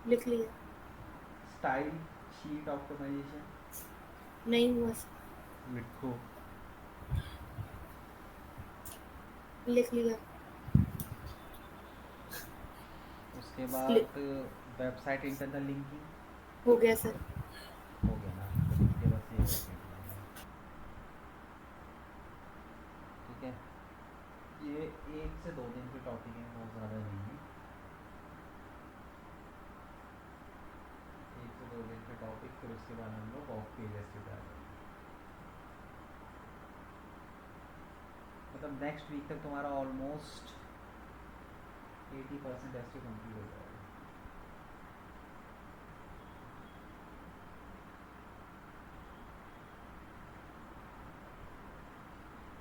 लिख लिया। स्टाइल शीट ऑप्टिमाइजेशन नहीं हुआ सर। लिखो। लिख लिया। उसके बाद वेबसाइट इंटरनल लिंकिंग हो गया सर। हो गया ना, तो लिख के बस ये रख देना। ठीक है, ये 1 से 2 दिन के टॉपिक हैं, बहुत ज़्यादा नहीं है। 1 से 2 दिन के टॉपिक, फिर उसके बाद हम लोग ऑफ पेजेस पे जा रहे हैं। मतलब नेक्स्ट वीक तक तुम्हारा ऑलमोस्ट 80% एसईओ कंप्लीट हो जाएगा।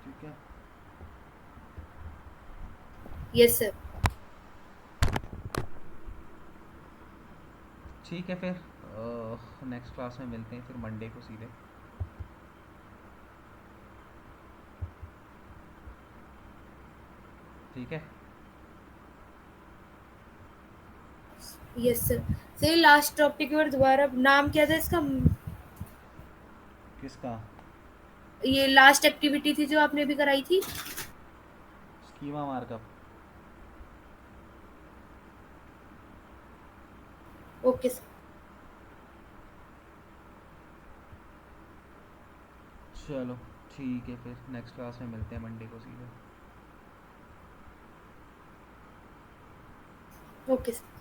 ठीक है, यस सर। ठीक है। फिर नेक्स्ट क्लास में मिलते हैं फिर मंडे को सीधे। ठीक है। Yes sir. सही, लास्ट टॉपिक और दोबारा नाम क्या था इसका? किसका? ये लास्ट एक्टिविटी थी जो आपने अभी कराई थी। Schema markup. Okay sir. चलो ठीक है, फिर नेक्स्ट क्लास में मिलते हैं मंडे को सीधे। Okay sir.